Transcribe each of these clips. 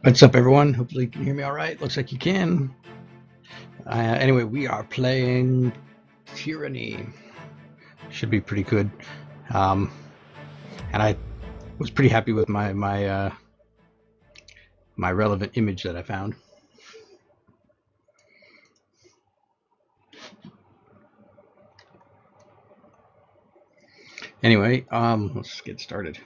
What's up, everyone? Hopefully you can hear me all right. Looks like you can. Anyway, we are playing Tyranny. Should be pretty good. And I was pretty happy with my relevant image that I found. Anyway, let's get started.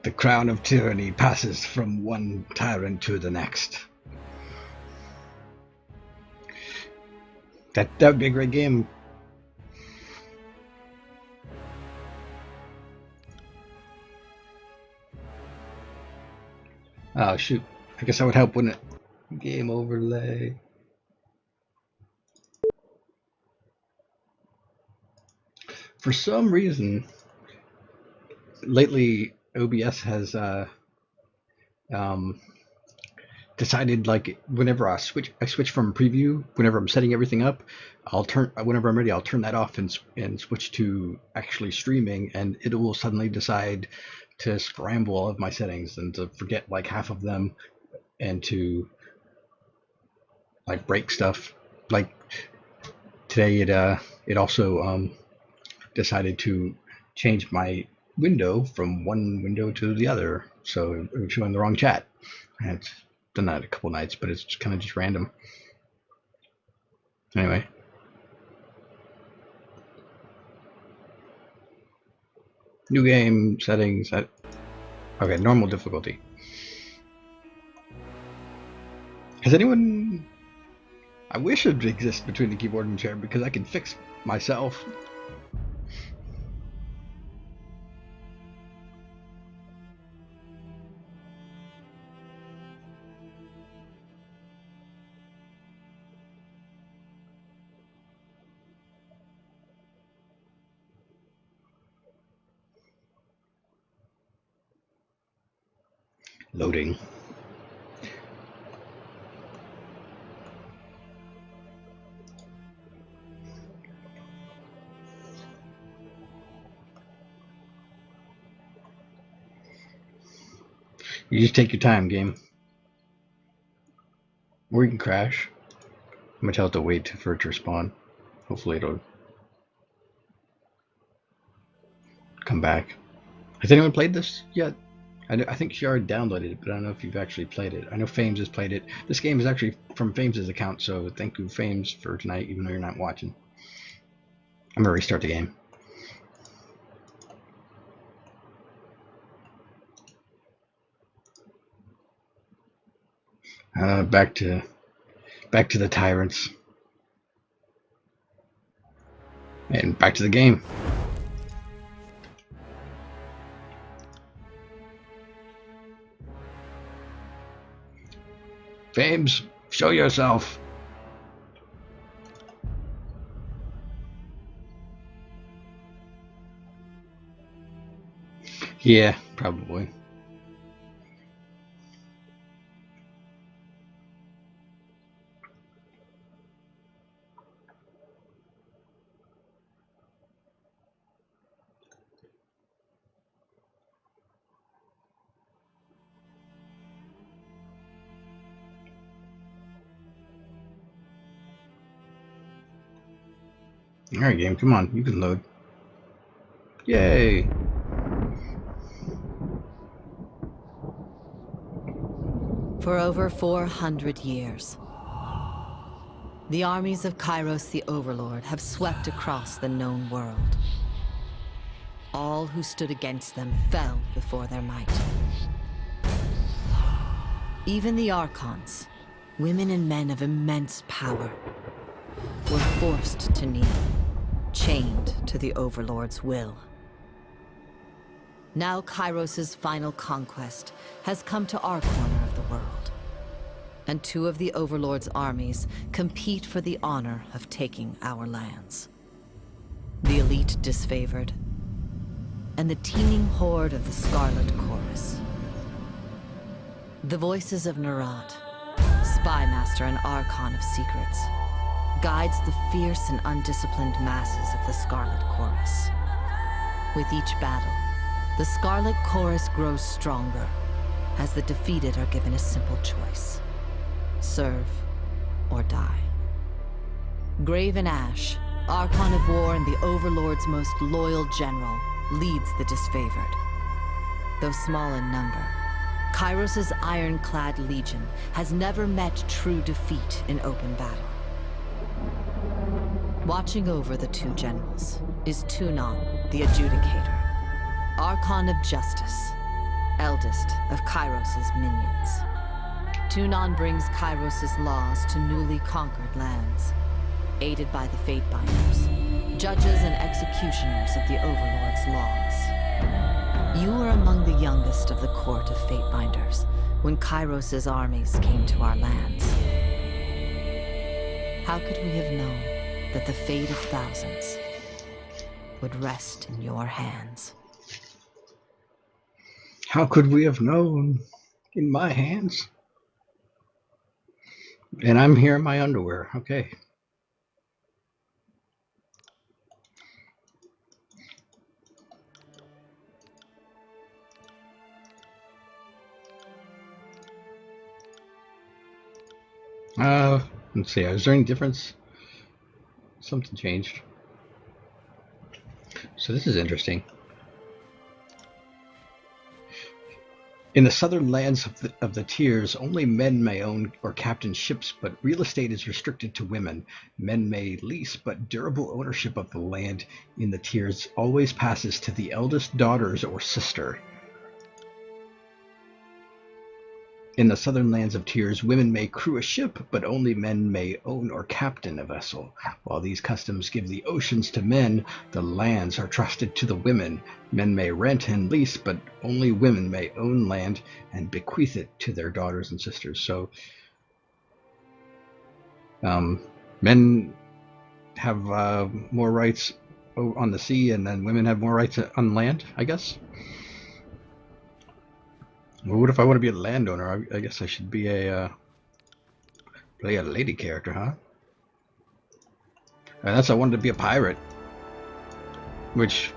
The crown of tyranny passes from one tyrant to the next. That would be a great game. Oh shoot! I guess that would help, wouldn't it? Game overlay. For some reason, lately OBS has decided, like, whenever I switch from preview, whenever I'm setting everything up, whenever I'm ready, I'll turn that off and switch to actually streaming, and it will suddenly decide to scramble all of my settings and to forget like half of them, and to like break stuff. Like today, it also decided to change my window from one window to the other, so it was showing the wrong chat. And it's done that a couple nights, but it's kind of just random. Anyway. New game settings. Okay, normal difficulty. Has anyone... I wish it exists between the keyboard and chair because I can fix myself. Loading. You just take your time, game. Or you can crash. I'm gonna tell it to wait for it to respawn. Hopefully it'll come back. Has anyone played this yet? I think Shard downloaded it, but I don't know if you've actually played it. I know Fames has played it. This game is actually from Fames' account, so thank you, Fames, for tonight, even though you're not watching. I'm gonna restart the game. Back to the tyrants. And back to the game. Fames, show yourself. Yeah, probably. Alright, game, come on, you can load. Yay! For over 400 years, the armies of Kairos the Overlord have swept across the known world. All who stood against them fell before their might. Even the Archons, women and men of immense power, were forced to kneel, chained to the Overlord's will. Now Kairos' final conquest has come to our corner of the world, and two of the Overlord's armies compete for the honor of taking our lands. The elite disfavored, and the teeming horde of the Scarlet Chorus. The voices of Nerat, spy master and Archon of secrets, guides the fierce and undisciplined masses of the Scarlet Chorus. With each battle, the Scarlet Chorus grows stronger, as the defeated are given a simple choice: serve or die. Graven Ash, Archon of War and the Overlord's most loyal general, leads the disfavored. Though small in number, Kairos' ironclad legion has never met true defeat in open battle. Watching over the two generals is Tyranny, the Adjudicator, Archon of Justice, eldest of Kairos' minions. Tyranny brings Kairos' laws to newly conquered lands, aided by the Fatebinders, judges and executioners of the Overlord's laws. You were among the youngest of the court of Fatebinders when Kairos' armies came to our lands. How could we have known that the fate of thousands would rest in your hands? How could we have known? In my hands? And I'm here in my underwear, okay. Let's see, is there any difference? Something changed. So this is interesting. In the southern lands of the tiers, only men may own or captain ships, but real estate is restricted to women. Men may lease, but durable ownership of the land in the tiers always passes to the eldest daughters or sister. In the southern lands of Tears, women may crew a ship, but only men may own or captain a vessel. While these customs give the oceans to men, the lands are trusted to the women. Men may rent and lease, but only women may own land and bequeath it to their daughters and sisters. So, men have more rights on the sea, and then women have more rights on land, I guess. Well, what if I want to be a landowner? I guess I should be play a lady character, huh? That's I wanted to be a pirate, which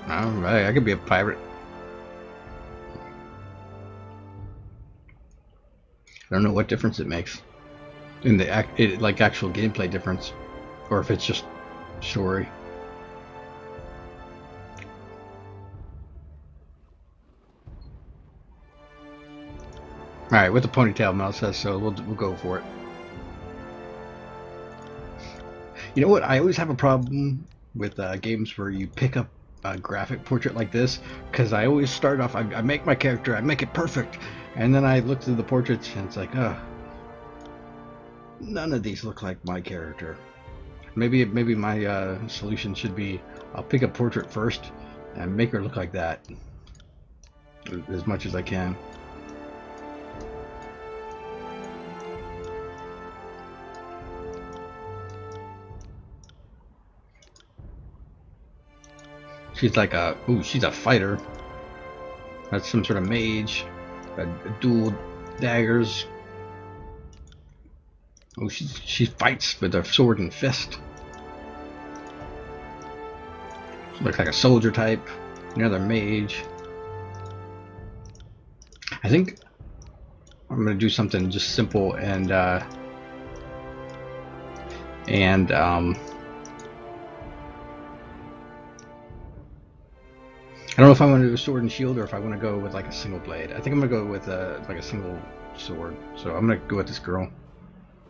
I could be a pirate. I don't know what difference it makes in the like actual gameplay difference, or if it's just story. All right, with the ponytail, Mel says so. We'll go for it. You know what? I always have a problem with games where you pick up a graphic portrait like this, because I always start off. I make my character, I make it perfect, and then I look through the portraits, and it's like, none of these look like my character. Maybe my solution should be I'll pick a portrait first and make her look like that as much as I can. She's like she's a fighter. That's some sort of mage. A dual daggers. Oh, she fights with a sword and fist. She looks like a soldier type. Another mage. I think I'm gonna do something just simple and I don't know if I want to do a sword and shield or if I want to go with like a single blade. I think I'm gonna go with like a single sword. So I'm gonna go with this girl.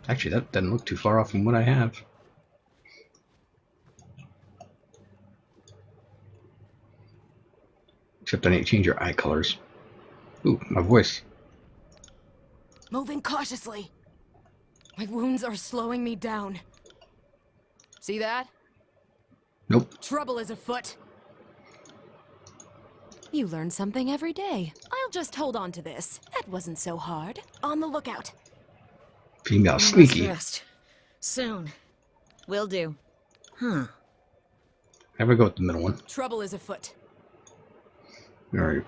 Actually, that doesn't look too far off from what I have. Except I need to change your eye colors. Ooh, my voice. Moving cautiously. My wounds are slowing me down. See that? Nope. Trouble is afoot. You learn something every day. I'll just hold on to this. That wasn't so hard. On the lookout. Female sneaky. Rest. Soon. Will do. Huh. I'm gonna go with the middle one. Trouble is afoot. Alright.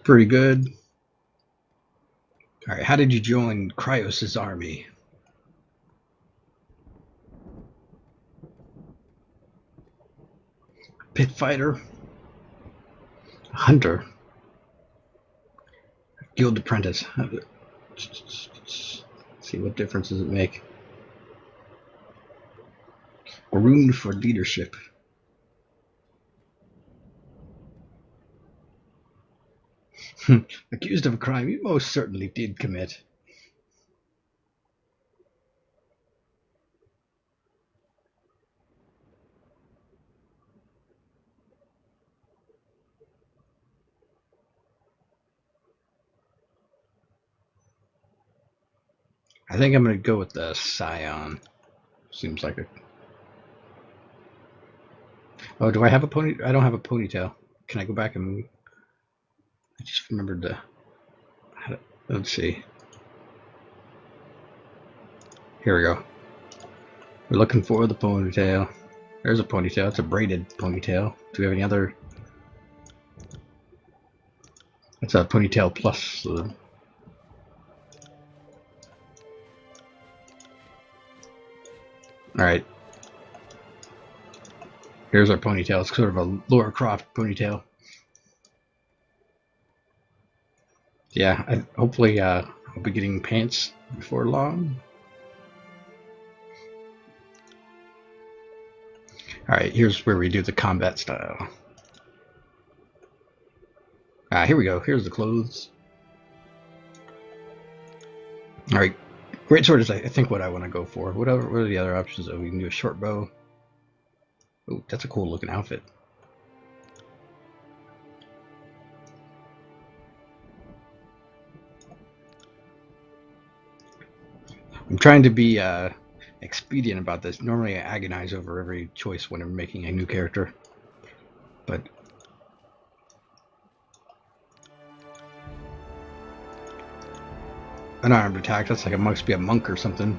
Pretty good. Alright, how did you join Cryos' army? Pit fighter? Hunter? Guild apprentice? Let's see what difference does it make? A rune for leadership. Accused of a crime you most certainly did commit. I think I'm going to go with the Scion. Seems like a... Oh, do I have a pony? I don't have a ponytail. Can I go back and move? I just remembered to... Let's see. Here we go. We're looking for the ponytail. There's a ponytail. It's a braided ponytail. Do we have any other? It's a ponytail plus. Alright. Here's our ponytail. It's sort of a Laura Croft ponytail. Yeah, hopefully I'll be getting pants before long. Alright, here's where we do the combat style. Ah, here we go. Here's the clothes. All right, great sword is I think what I want to go for. What are the other options? Oh, we can do a short bow. Oh, that's a cool looking outfit. I'm trying to be expedient about this. Normally, I agonize over every choice when I'm making a new character, but unarmed attack. That's like it must be a monk or something.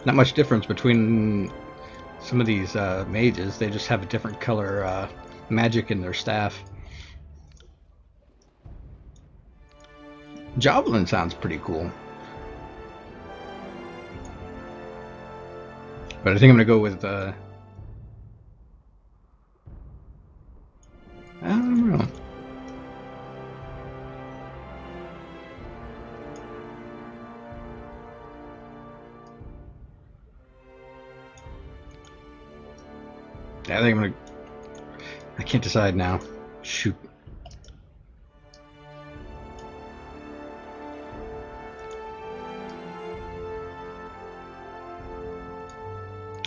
Not much difference between some of these mages. They just have a different color magic in their staff. Javelin sounds pretty cool. But I think I'm gonna go with I don't know. Yeah, I think I'm gonna. I can't decide now. Shoot.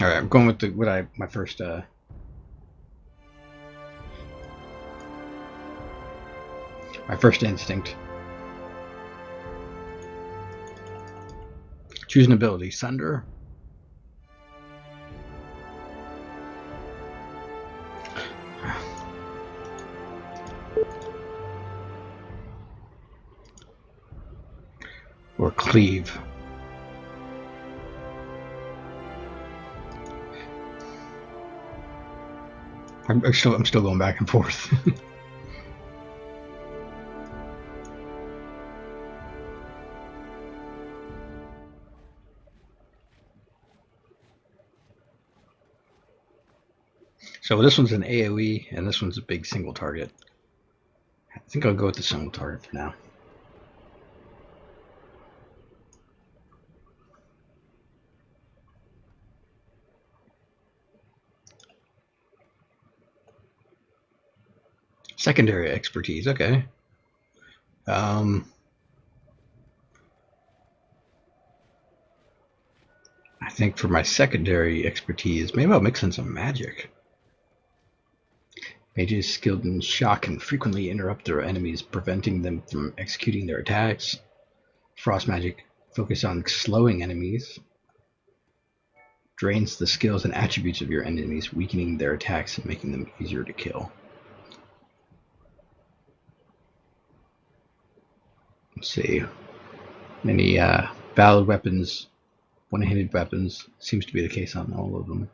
All right, I'm going with my first. My first instinct. Choose an ability. Sunder. Or cleave. I'm still going back and forth. So this one's an AoE, and this one's a big single target. I think I'll go with the single target for now. Secondary expertise, okay. I think for my secondary expertise, maybe I'll mix in some magic. Mages skilled in shock can frequently interrupt their enemies, preventing them from executing their attacks. Frost magic focus on slowing enemies. Drains the skills and attributes of your enemies, weakening their attacks and making them easier to kill. Let's see. Many valid weapons, one-handed weapons, seems to be the case on all of them.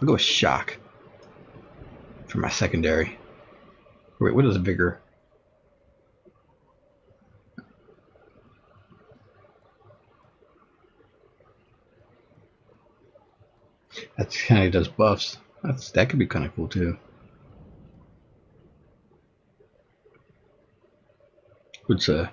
I'll go with shock for my secondary. Wait, what is a vigor? That kind of does buffs. That could be kind of cool too. What's you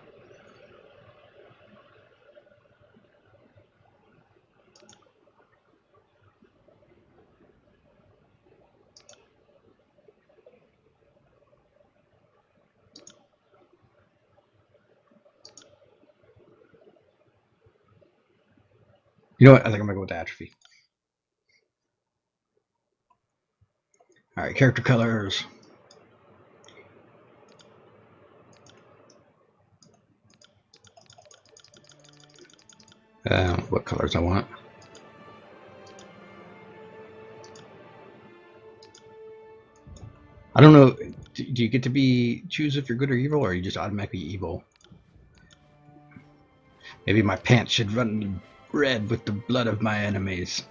know what? I think I'm gonna go with atrophy. All right, character colors. What colors I want. I don't know. Do you get to choose if you're good or evil, or are you just automatically evil? Maybe my pants should run red with the blood of my enemies.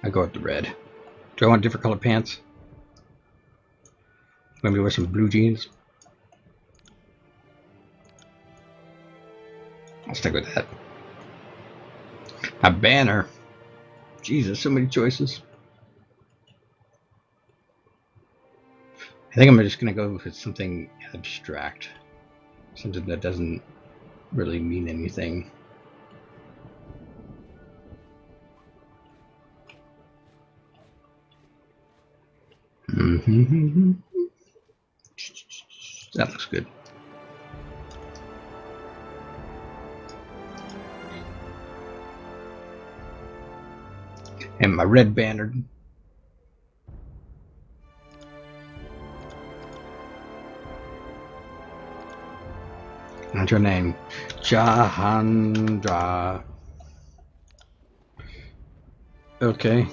I go with the red. Do I want different colored pants? Maybe wear some blue jeans. stick with that. A banner. Jesus, so many choices. I think I'm just gonna go with something abstract. Something that doesn't really mean anything. That looks good. And my red banner. What's your name? Jahandra. Okay.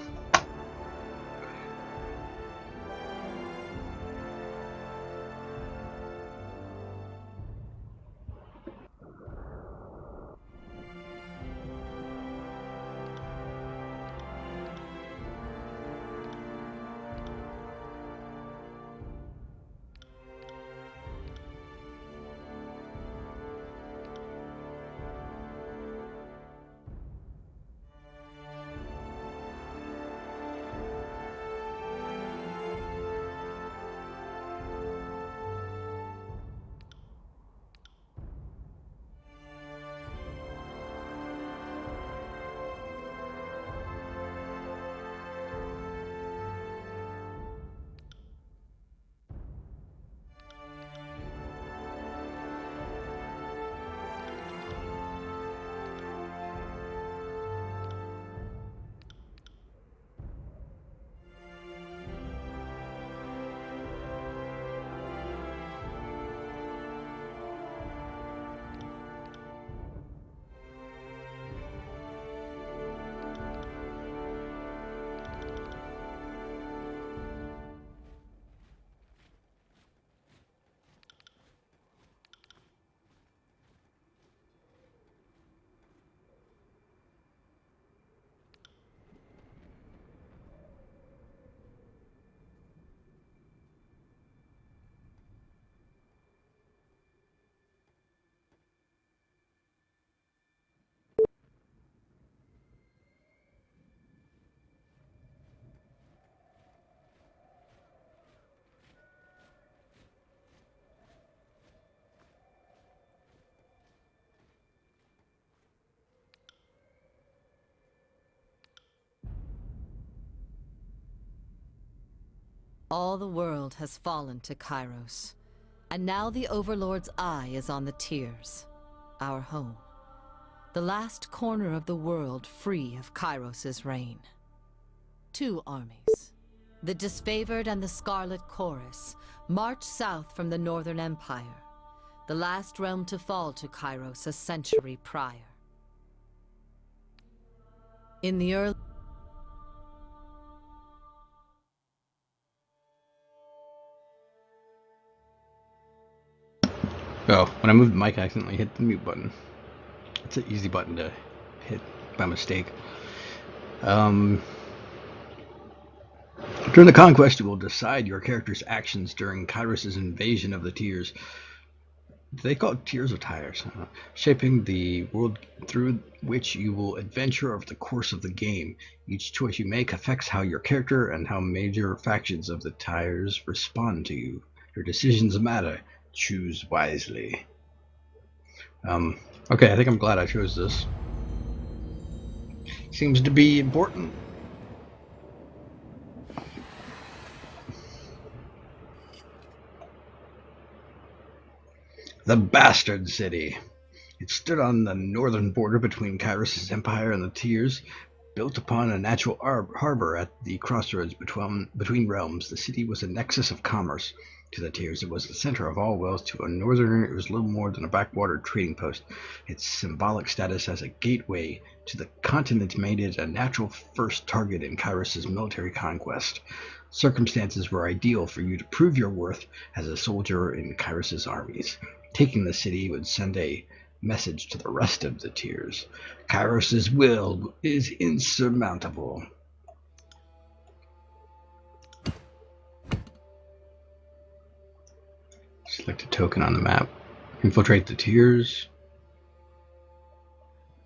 All the world has fallen to Kairos, and now the Overlord's eye is on the Tears, our home. The last corner of the world free of Kairos' reign. Two armies, the Disfavored and the Scarlet Chorus, march south from the Northern Empire, the last realm to fall to Kairos a century prior. In the early... Oh, when I moved the mic, I accidentally hit the mute button. It's an easy button to hit by mistake. During the conquest, you will decide your character's actions during Kairos' invasion of the Tears. They call it Tears of Tires, shaping the world through which you will adventure over the course of the game. Each choice you make affects how your character and how major factions of the Tires respond to you. Your decisions matter. Choose wisely. Okay, I think I'm glad I chose this. Seems to be important. The Bastard City. It stood on the northern border between Kairos' empire and the Tears. Built upon a natural harbor at the crossroads between realms, the city was a nexus of commerce. To the Tears, it was the center of all wealth. To a northerner, it was little more than a backwater trading post. Its symbolic status as a gateway to the continent made it a natural first target in Kairos' military conquest. Circumstances were ideal for you to prove your worth as a soldier in Kairos' armies. Taking the city would send a message to the rest of the Tears. Kairos' will is insurmountable. Select a token on the map. Infiltrate the Tears.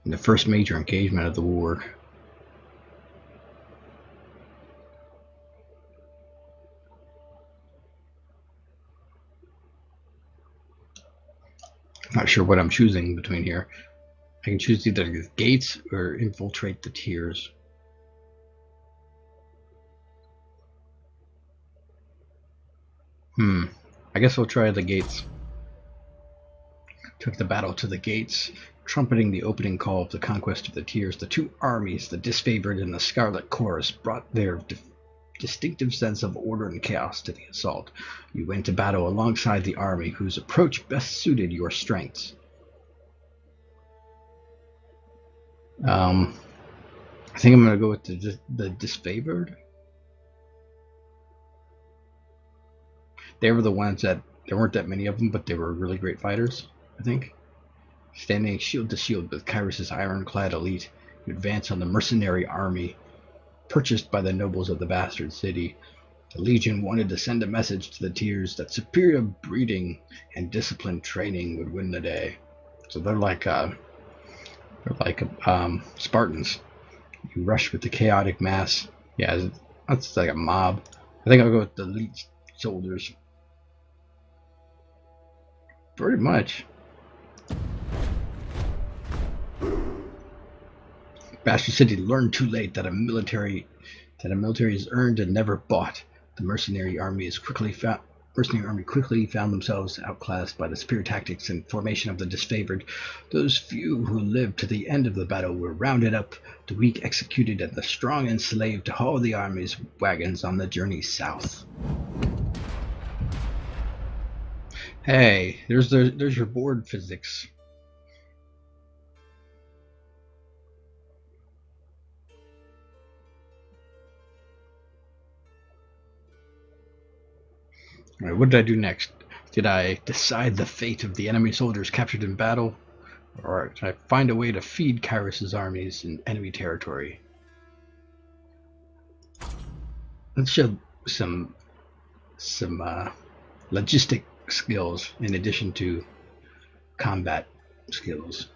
in the first major engagement of the war. Not sure what I'm choosing between here. I can choose either the gates or infiltrate the tiers. I guess we'll try the gates. Took the battle to the gates, trumpeting the opening call of the conquest of the tiers. The two armies, the disfavored and the Scarlet Chorus, brought their distinctive sense of order and chaos to the assault. You went to battle alongside the army whose approach best suited your strengths. I think I'm going to go with the disfavored. They were the ones that, there weren't that many of them, but they were really great fighters, I think. Standing shield to shield with Kyrus' ironclad elite, you advance on the mercenary army purchased by the nobles of the bastard city. The Legion wanted to send a message to the tiers that superior breeding and disciplined training would win the day. So they're like Spartans. You rush with the chaotic mass. Yeah, that's like a mob. I think I'll go with the elite soldiers. Pretty much. Bastard City learned too late that a military is earned and never bought. The mercenary army quickly found themselves outclassed by the superior tactics and formation of the disfavored. Those few who lived to the end of the battle were rounded up, the weak executed, and the strong enslaved to haul the army's wagons on the journey south. Hey, there's your board physics. All right, what did I do next? Did I decide the fate of the enemy soldiers captured in battle? Or did I find a way to feed Kyrus' armies in enemy territory? Let's show some logistic skills in addition to combat skills.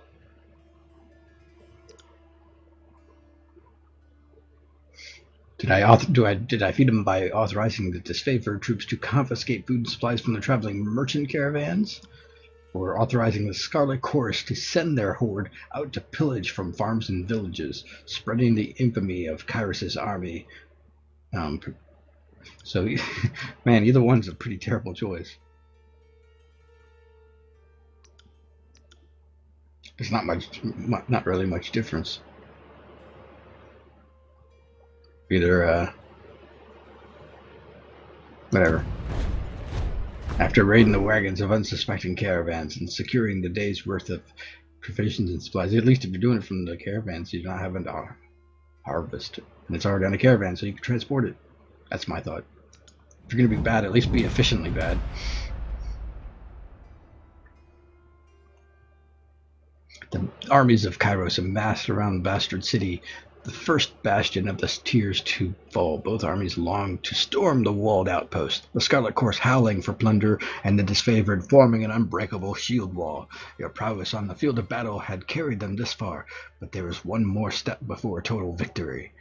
Did I feed them by authorizing the disfavored troops to confiscate food and supplies from the traveling merchant caravans? Or authorizing the Scarlet Chorus to send their horde out to pillage from farms and villages, spreading the infamy of Kyrus' army? So, man, either one's a pretty terrible choice. There's not really much difference. Either, whatever. After raiding the wagons of unsuspecting caravans and securing the day's worth of provisions and supplies, at least if you're doing it from the caravans, you're not having to harvest. And it's already on a caravan, so you can transport it. That's my thought. If you're going to be bad, at least be efficiently bad. The armies of Kairos amassed around the bastard city, the first bastion of the tiers to fall. Both armies longed to storm the walled outpost, the Scarlet Chorus howling for plunder, and the disfavored forming an unbreakable shield wall. Your prowess on the field of battle had carried them this far, but there was one more step before total victory.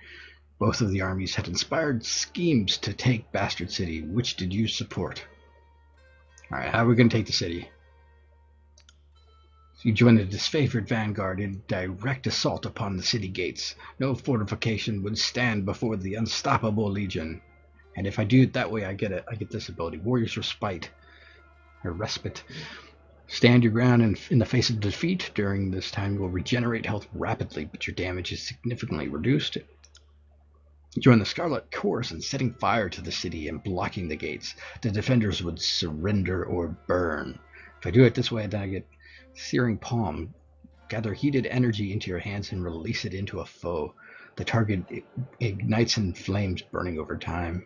Both of the armies had inspired schemes to take Bastard City. Which did you support? Alright, how are we going to take the city? You join the disfavored vanguard in direct assault upon the city gates. No fortification would stand before the unstoppable legion. And if I do it that way, I get this ability, Warrior's Respite, or Respite. Stand your ground in the face of defeat. During this time, you will regenerate health rapidly, but your damage is significantly reduced. Join the Scarlet Chorus in setting fire to the city and blocking the gates. The defenders would surrender or burn. If I do it this way, then I get Searing Palm. Gather heated energy into your hands and release it into a foe. The target ignites in flames, burning over time.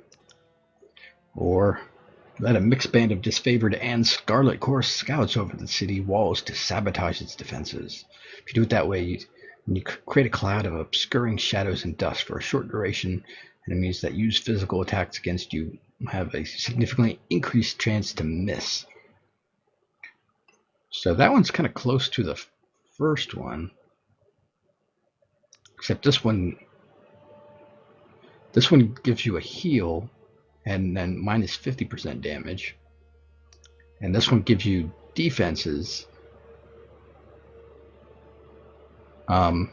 Or let a mixed band of disfavored and Scarlet Chorus scouts over the city walls to sabotage its defenses. If you do it that way, you create a cloud of obscuring shadows and dust for a short duration. Enemies that use physical attacks against you have a significantly increased chance to miss. So that one's kind of close to the first one. Except this one gives you a heal and then minus 50% damage. And this one gives you defenses and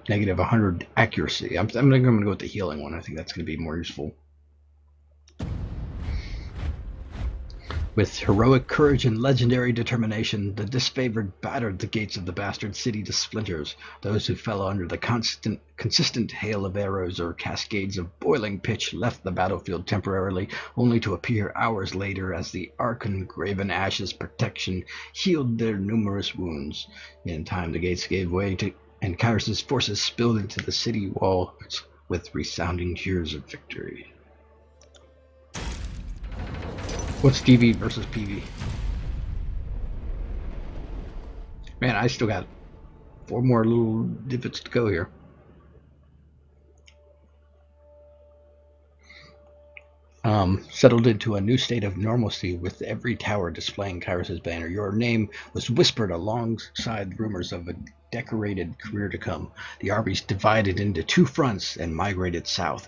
negative 100 accuracy. I'm going to go with the healing one. I think that's going to be more useful. With heroic courage and legendary determination, the disfavored battered the gates of the bastard city to splinters. Those who fell under the consistent hail of arrows or cascades of boiling pitch left the battlefield temporarily, only to appear hours later as the Archon-graven Ash's protection healed their numerous wounds. In time, the gates gave way and Kyrus' forces spilled into the city walls with resounding cheers of victory. What's DV versus PV? Man, I still got 4 more little divots to go here. Settled into a new state of normalcy with every tower displaying Kyrus' banner. Your name was whispered alongside rumors of a decorated career to come. The armies divided into 2 fronts and migrated south.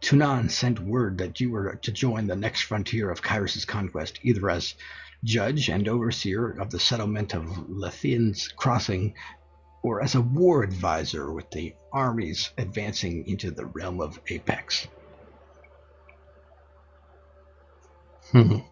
Tunan sent word that you were to join the next frontier of Kyrus' conquest, either as judge and overseer of the settlement of Lethian's Crossing, or as a war advisor with the armies advancing into the realm of Apex. I'm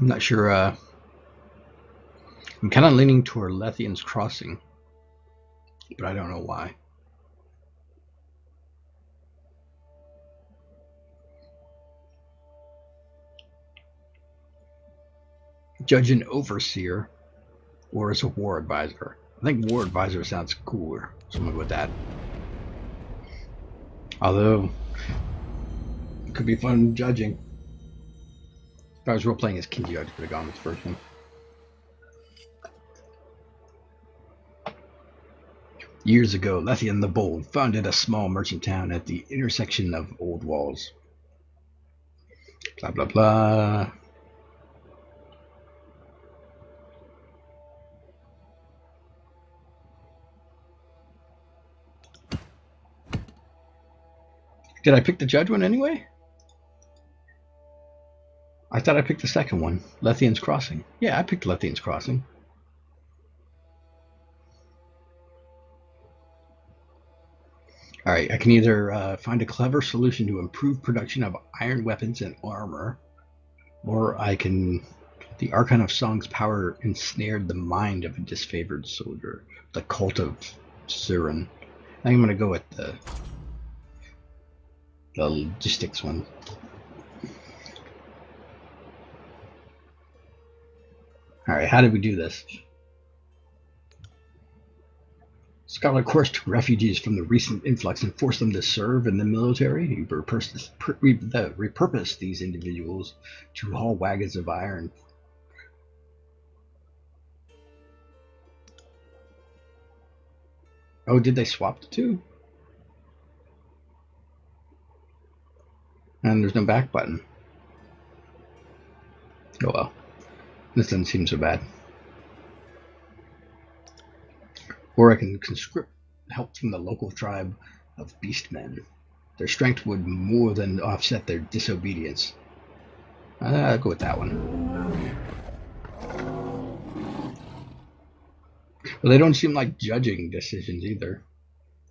not sure. I'm kind of leaning toward Lethian's Crossing, but I don't know why. Judge and overseer, or as a war advisor. I think war advisor sounds cooler, so I'm gonna go with that. Although it could be fun judging. If I was role playing as King Judge, I could have gone with the first one. Years ago, Lethian the Bold founded a small merchant town at the intersection of old walls. Blah blah blah. Did I pick the judge one anyway? I thought I picked the second one, Lethian's Crossing. Yeah, I picked Lethian's Crossing. Alright, I can either find a clever solution to improve production of iron weapons and armor, or I can... The Archon of Song's power ensnared the mind of a disfavored soldier. The Cult of Surin. I think I'm going to go with the logistics one. Alright, how did we do this? Scarlet Course took refugees from the recent influx and forced them to serve in the military. He repurposed these individuals to haul wagons of iron. Oh, did they swap the two? And there's no back button. Oh well. This doesn't seem so bad. Or I can conscript help from the local tribe of beastmen. Their strength would more than offset their disobedience. I'll go with that one. Well, they don't seem like judging decisions either.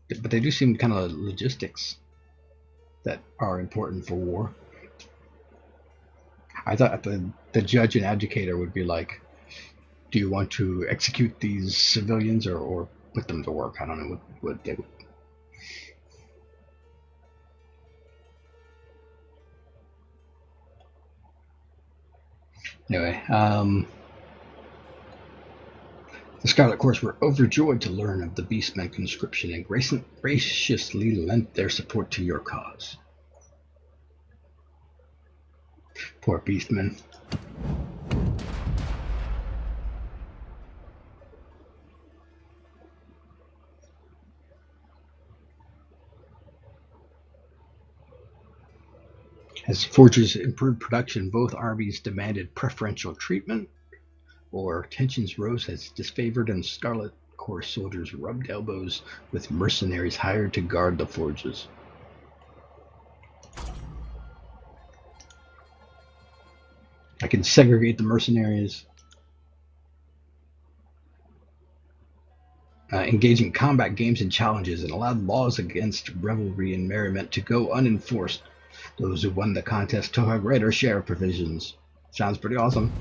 But they do seem kind of logistics that are important for war. I thought the judge and adjudicator would be like, do you want to execute these civilians or put them to work? I don't know what they would. Anyway, the Scarlet Course were overjoyed to learn of the Beastmen conscription and graciously lent their support to your cause. Poor Beastmen. As forges improved production, both armies demanded preferential treatment, or tensions rose as disfavored and Scarlet Corps soldiers rubbed elbows with mercenaries hired to guard the forges. I can segregate the mercenaries. Engage in combat games and challenges, and allowed laws against revelry and merriment to go unenforced. Those who won the contest took a greater share of provisions. Sounds pretty awesome.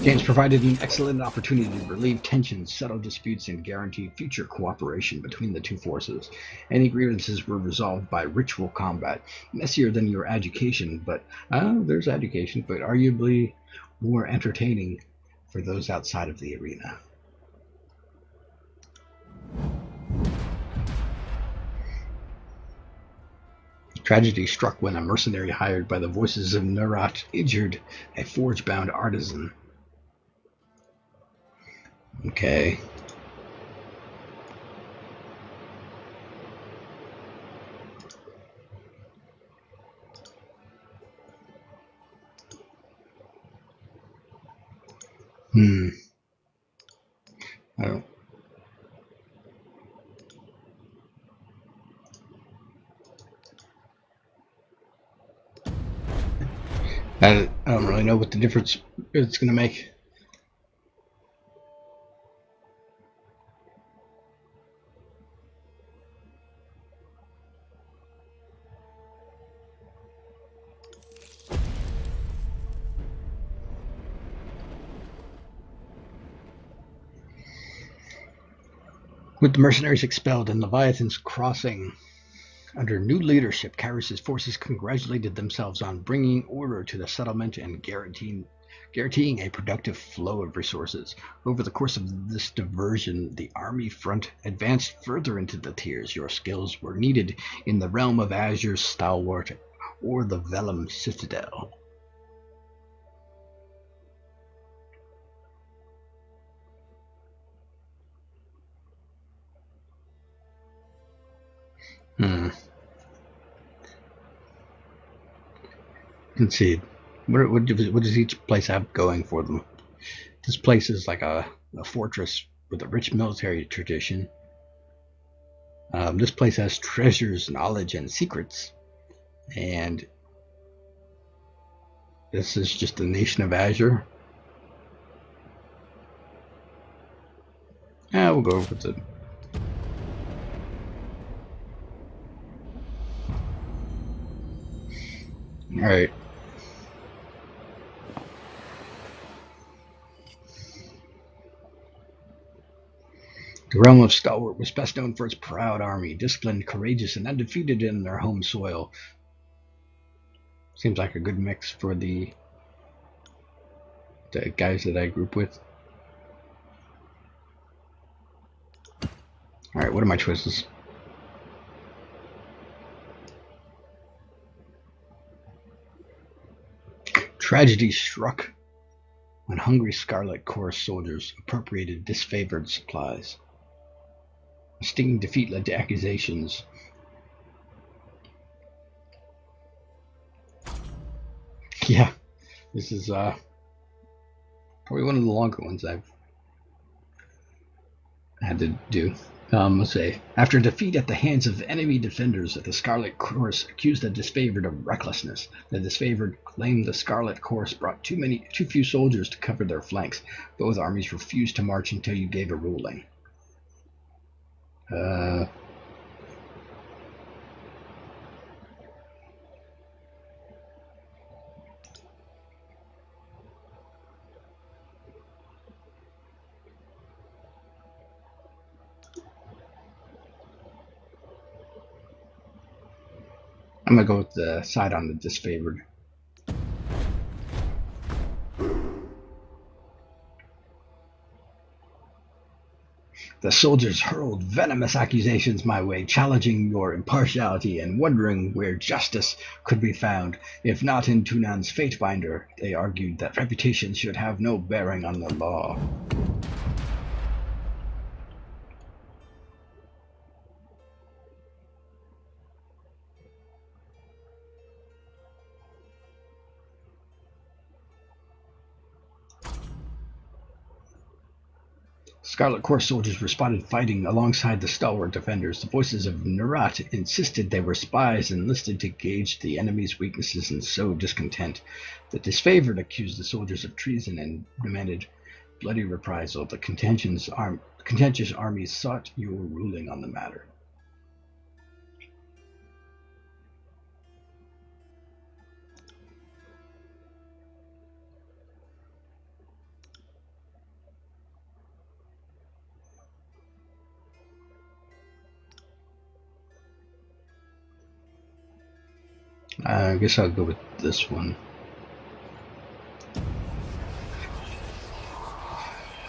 Games provided an excellent opportunity to relieve tensions, settle disputes, and guarantee future cooperation between the two forces. Any grievances were resolved by ritual combat, messier than your education, but there's education, but arguably more entertaining for those outside of the arena. Tragedy struck when a mercenary hired by the voices of Nurat injured a forge-bound artisan. Okay. I don't. I don't really know what the difference it's going to make. With the mercenaries expelled and Leviathan's crossing under new leadership, Kyrus's forces congratulated themselves on bringing order to the settlement and guaranteeing a productive flow of resources. Over the course of this diversion, the army front advanced further into the tiers. Your skills were needed in the realm of Azure's Stalwart or the Vellum Citadel. Let's see. What does each place have going for them? This place is like a fortress with a rich military tradition. This place has treasures, knowledge, and secrets. And this is just the nation of Azure. Yeah, we'll go with it. Alright. The realm of Stalwart was best known for its proud army, disciplined, courageous, and undefeated in their home soil. Seems like a good mix for the guys that I group with. Alright, what are my choices? Tragedy struck when hungry Scarlet Corps soldiers appropriated disfavored supplies. A stinging defeat led to accusations. Yeah, this is probably one of the longer ones I've had to do. Let's say, after defeat at the hands of enemy defenders, the Scarlet Corps accused the disfavored of recklessness. The disfavored claimed the Scarlet Corps brought too few soldiers to cover their flanks. Both armies refused to march until you gave a ruling. I'm gonna go with the side on the disfavored. The soldiers hurled venomous accusations my way, challenging your impartiality and wondering where justice could be found. If not in Tunan's Fatebinder, they argued that reputation should have no bearing on the law. Scarlet Corps soldiers were spotted fighting alongside the stalwart defenders. The voices of Narat insisted they were spies enlisted to gauge the enemy's weaknesses and sow discontent. The disfavored accused the soldiers of treason and demanded bloody reprisal. The contentious armies sought your ruling on the matter. I guess I'll go with this one.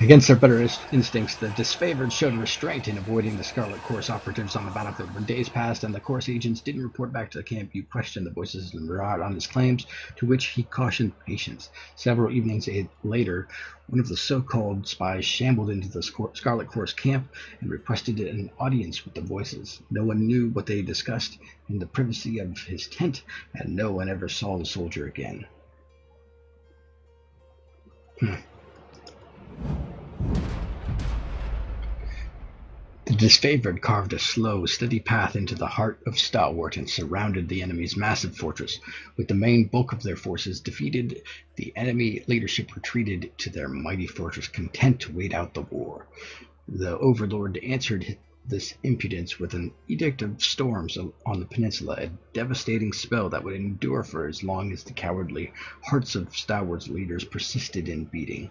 Against their better instincts, the disfavored showed restraint in avoiding the Scarlet Corps operatives on the battlefield. When days passed and the Corps agents didn't report back to the camp, you questioned the voices of Murat on his claims, to which he cautioned patience. Several evenings later, one of the so-called spies shambled into the Scarlet Corps camp and requested an audience with the voices. No one knew what they discussed in the privacy of his tent, and no one ever saw the soldier again. The disfavored carved a slow, steady path into the heart of Stalwart and surrounded the enemy's massive fortress. With the main bulk of their forces defeated, the enemy leadership retreated to their mighty fortress, content to wait out the war. The Overlord answered this impudence with an edict of storms on the peninsula, a devastating spell that would endure for as long as the cowardly hearts of Stalwart's leaders persisted in beating.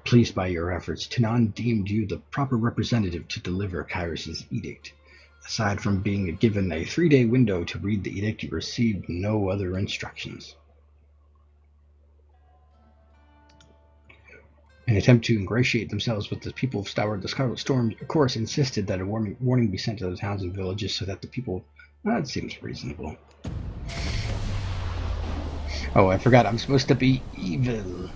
Pleased by your efforts, Tanan deemed you the proper representative to deliver Kyros's edict. Aside from being given a 3-day window to read the edict, you received no other instructions. In an attempt to ingratiate themselves with the people of Stalwart, the Scarlet Storm, of course, insisted that a warning be sent to the towns and villages so that the people... That seems reasonable. Oh, I forgot, I'm supposed to be evil.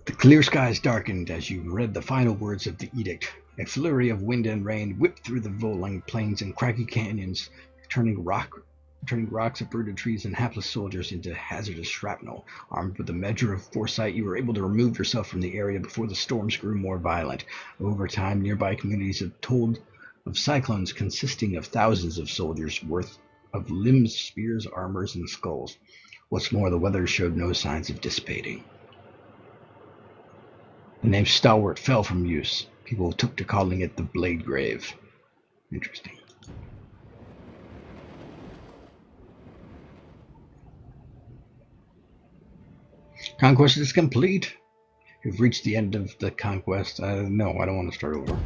The clear skies darkened as you read the final words of the edict. A flurry of wind and rain whipped through the rolling plains and craggy canyons, turning rocks, uprooted trees, and hapless soldiers into hazardous shrapnel. Armed with a measure of foresight, you were able to remove yourself from the area before the storms grew more violent. Over time, nearby communities have told of cyclones consisting of thousands of soldiers' worth of limbs, spears, armors, and skulls. What's more, the weather showed no signs of dissipating. The name Stalwart fell from use. People took to calling it the Blade Grave. Interesting. Conquest is complete. You've reached the end of the conquest. No, I don't want to start over.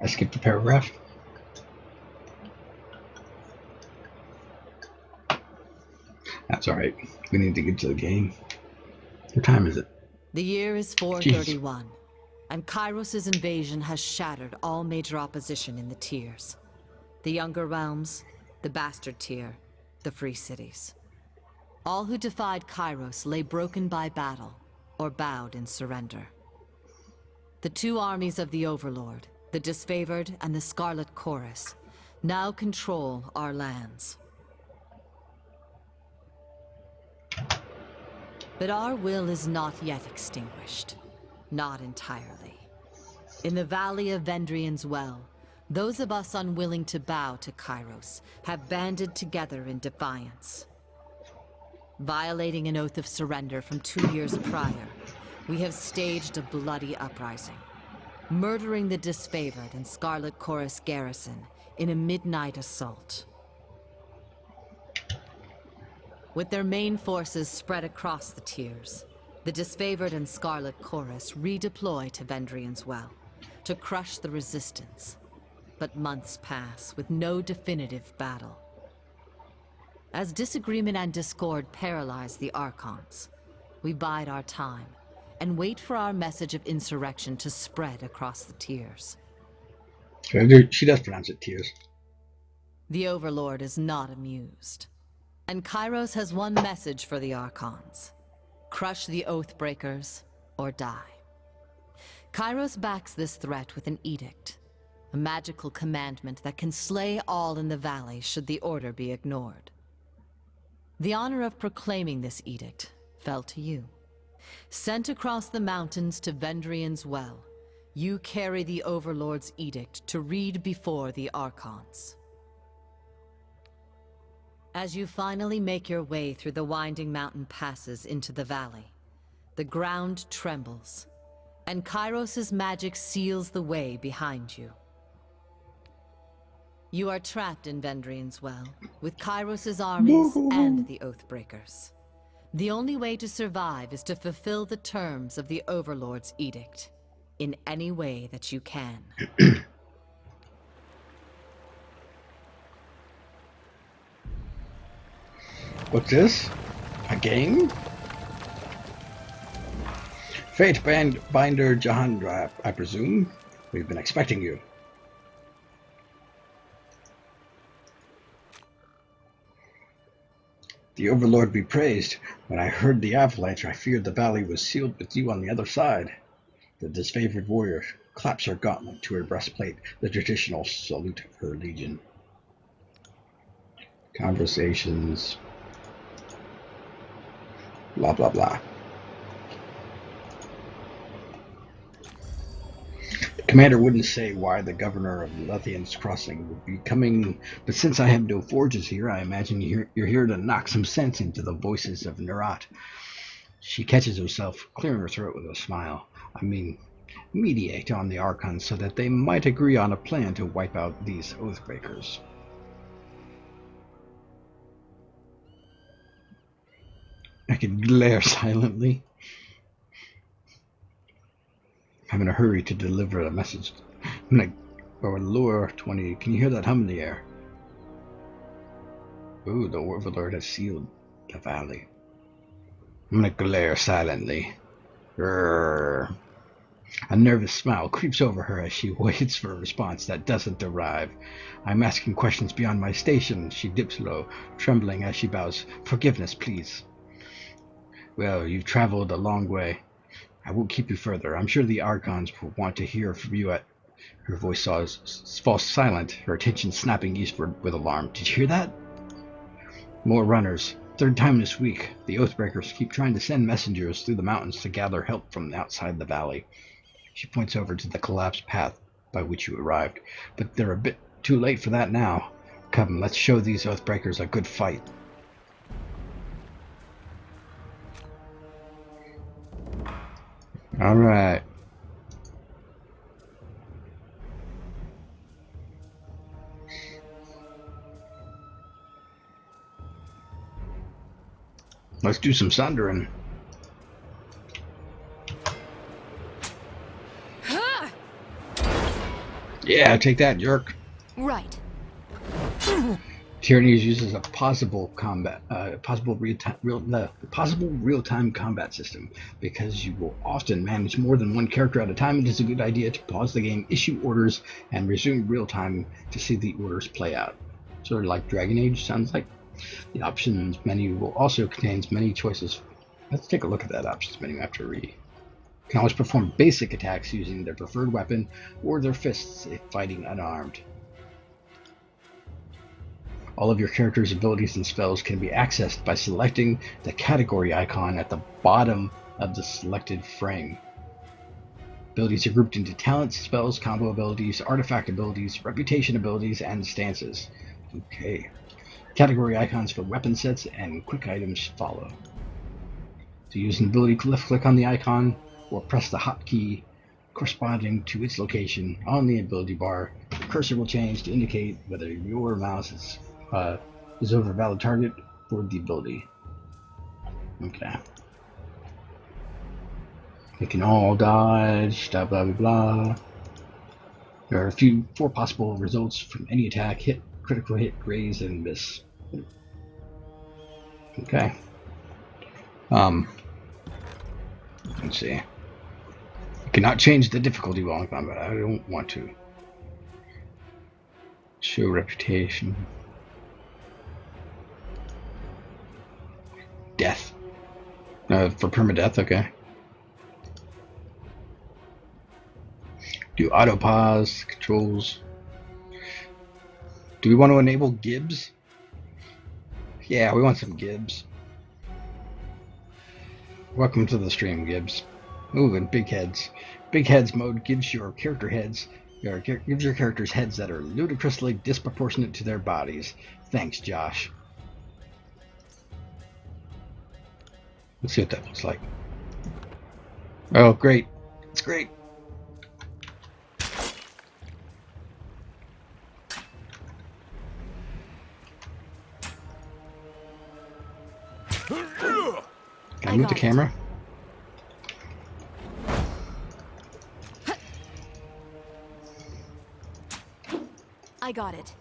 I skipped a paragraph. That's alright. We need to get to the game. What time is it? The year is 431, and Kairos' invasion has shattered all major opposition in the tiers. The Younger Realms, the Bastard Tier, the Free Cities. All who defied Kairos lay broken by battle, or bowed in surrender. The two armies of the Overlord, the Disfavored and the Scarlet Chorus, now control our lands. But our will is not yet extinguished. Not entirely. In the Valley of Vendrian's Well, those of us unwilling to bow to Kairos have banded together in defiance. Violating an oath of surrender from 2 years prior, we have staged a bloody uprising, murdering the Disfavored and Scarlet Chorus garrison in a midnight assault. With their main forces spread across the tiers, the Disfavored and Scarlet Chorus redeploy to Vendrian's Well to crush the resistance. But months pass with no definitive battle. As disagreement and discord paralyze the Archons, we bide our time and wait for our message of insurrection to spread across the tiers. She does pronounce it tears. The Overlord is not amused. And Kairos has one message for the Archons. Crush the Oathbreakers, or die. Kairos backs this threat with an edict. A magical commandment that can slay all in the valley should the order be ignored. The honor of proclaiming this edict fell to you. Sent across the mountains to Vendrian's Well, you carry the Overlord's edict to read before the Archons. As you finally make your way through the winding mountain passes into the valley, the ground trembles, and Kairos' magic seals the way behind you. You are trapped in Vendrian's Well, with Kairos' armies and the Oathbreakers. The only way to survive is to fulfill the terms of the Overlord's edict, in any way that you can. What's this? A game? Fate Binder Jahandra, I presume. We've been expecting you. The Overlord be praised. When I heard the avalanche, I feared the valley was sealed with you on the other side. The disfavored warrior claps her gauntlet to her breastplate, the traditional salute of her legion. Conversations. Blah, blah, blah. The commander wouldn't say why the governor of Lethian's Crossing would be coming, but since I have no forges here, I imagine you're here to knock some sense into the voices of Nerat. She catches herself, clearing her throat with a smile. I mean, mediate on the Archons so that they might agree on a plan to wipe out these Oathbreakers. I could glare silently. I'm in a hurry to deliver a message. I'm like, or lure 20. Can you hear that hum in the air? Ooh, the Overlord has sealed the valley. I'm gonna glare silently. Grrr. A nervous smile creeps over her as she waits for a response that doesn't arrive. I'm asking questions beyond my station. She dips low, trembling as she bows. Forgiveness, please. Well, you've traveled a long way. I won't keep you further. I'm sure the Archons will want to hear from you at... Her voice falls silent, her attention snapping eastward with alarm. Did you hear that? More runners. Third time this week. The Oathbreakers keep trying to send messengers through the mountains to gather help from outside the valley. She points over to the collapsed path by which you arrived. But they're a bit too late for that now. Come, let's show these Oathbreakers a good fight. All right. Let's do some sundering. Yeah, take that, jerk. Right. Tyranny uses a possible real-time combat system. Because you will often manage more than one character at a time, it is a good idea to pause the game, issue orders, and resume real time to see the orders play out. Sort of like Dragon Age, sounds like. The options menu will also contains many choices. Let's take a look at that options menu after we can always perform basic attacks using their preferred weapon or their fists if fighting unarmed. All of your character's abilities and spells can be accessed by selecting the category icon at the bottom of the selected frame. Abilities are grouped into talents, spells, combo abilities, artifact abilities, reputation abilities, and stances. Okay. Category icons for weapon sets and quick items follow. To use an ability, left click on the icon or press the hotkey corresponding to its location on the ability bar. The cursor will change to indicate whether your mouse is over a valid target for the ability. Okay. They can all dodge, blah blah blah blah. There are 4 possible results from any attack: hit, critical hit, graze, and miss. Okay. Let's see. You cannot change the difficulty while in combat. I don't want to. Show reputation. Death. For permadeath, okay. Do auto pause controls. Do we want to enable Gibbs? Yeah, we want some Gibbs. Welcome to the stream, Gibbs. Ooh, and big heads. Big heads mode gives your character heads, gives your characters heads that are ludicrously disproportionate to their bodies. Thanks, Josh. Let's see what that looks like. Oh, great. It's great. Can I move the camera? I got it.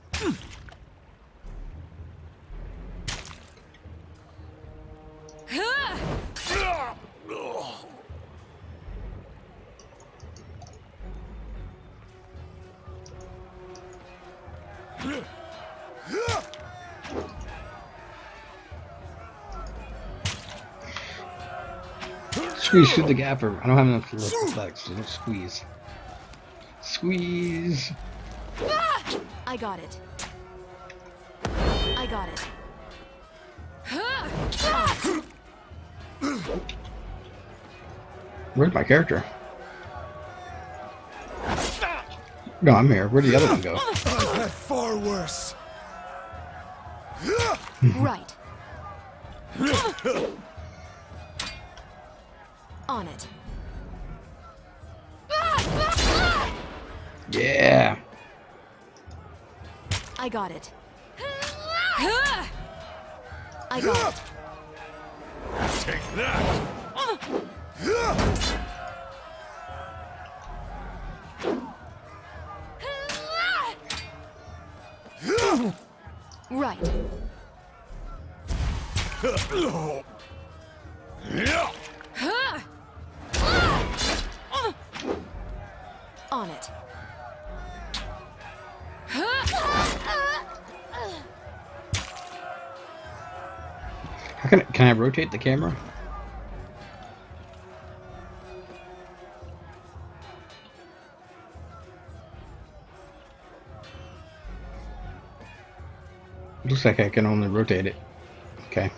Squeeze through the gap, or I don't have enough legs, so don't squeeze. Squeeze. I got it. I got it. Where's my character? No, I'm here. Where'd the other one go? I've had far worse. Right. On it. Yeah. I got it. I got it. Take that. Right. On it. How can I rotate the camera? Looks like I can only rotate it. Okay.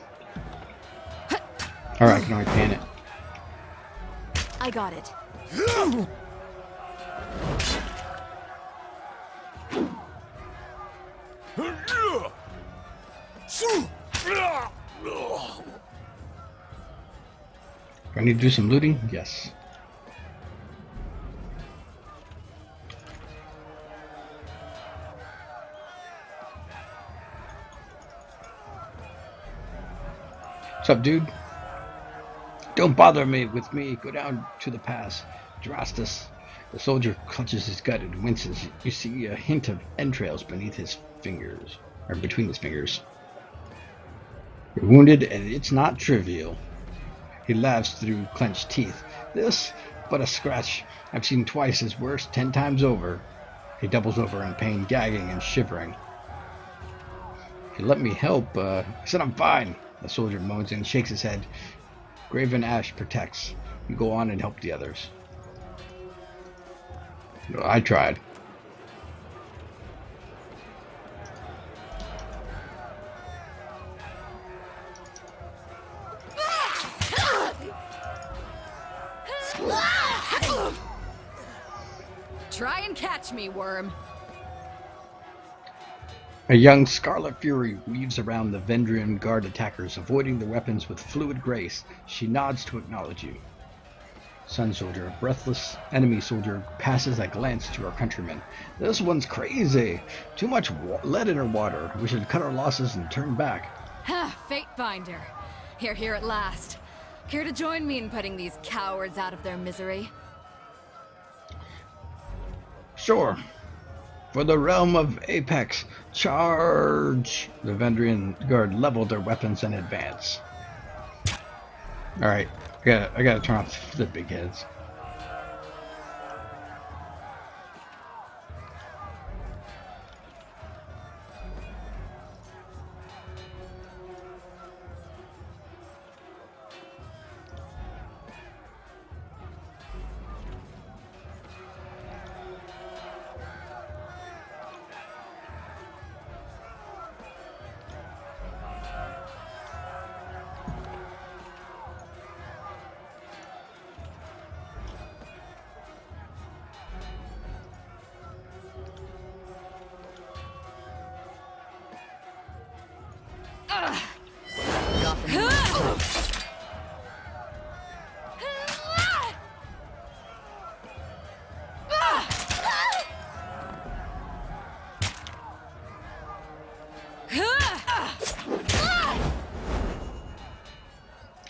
Alright, I can only pan it. I got it. Do I need to do some looting? Yes. What's up, dude? Don't bother me with me. Go down to the pass. Drastus. The soldier clutches his gut and winces. You see a hint of entrails beneath his fingers, or between his fingers. You're wounded, and it's not trivial. He laughs through clenched teeth. This, but a scratch I've seen twice as worse, 10 times over. He doubles over in pain, gagging and shivering. You let me help. I said I'm fine. The soldier moans and shakes his head. Graven ash protects. You go on and help the others. No, I tried. Try and catch me, worm. A young Scarlet Fury weaves around the Vendrian guard attackers, avoiding the weapons with fluid grace. She nods to acknowledge you. Sun Soldier, a breathless enemy soldier, passes a glance to our countrymen. This one's crazy. Too much lead in her water. We should cut our losses and turn back. Ha! Fate finder. Here at last. Care to join me in putting these cowards out of their misery? Sure. For the realm of Apex, charge! The Vendrian guard leveled their weapons and advance. Alright, I gotta turn off the big heads.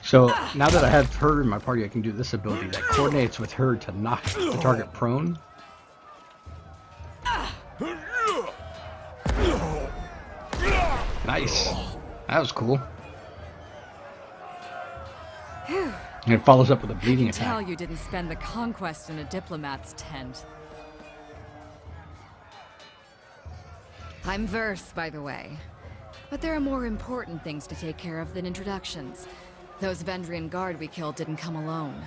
So now that I have her in my party, I can do this ability that coordinates with her to knock the target prone. Nice. That was cool. And it follows up with a bleeding attack. Tell you didn't spend the conquest in a diplomat's tent. I'm Verse, by the way. But there are more important things to take care of than introductions. Those Vendrian guard we killed didn't come alone.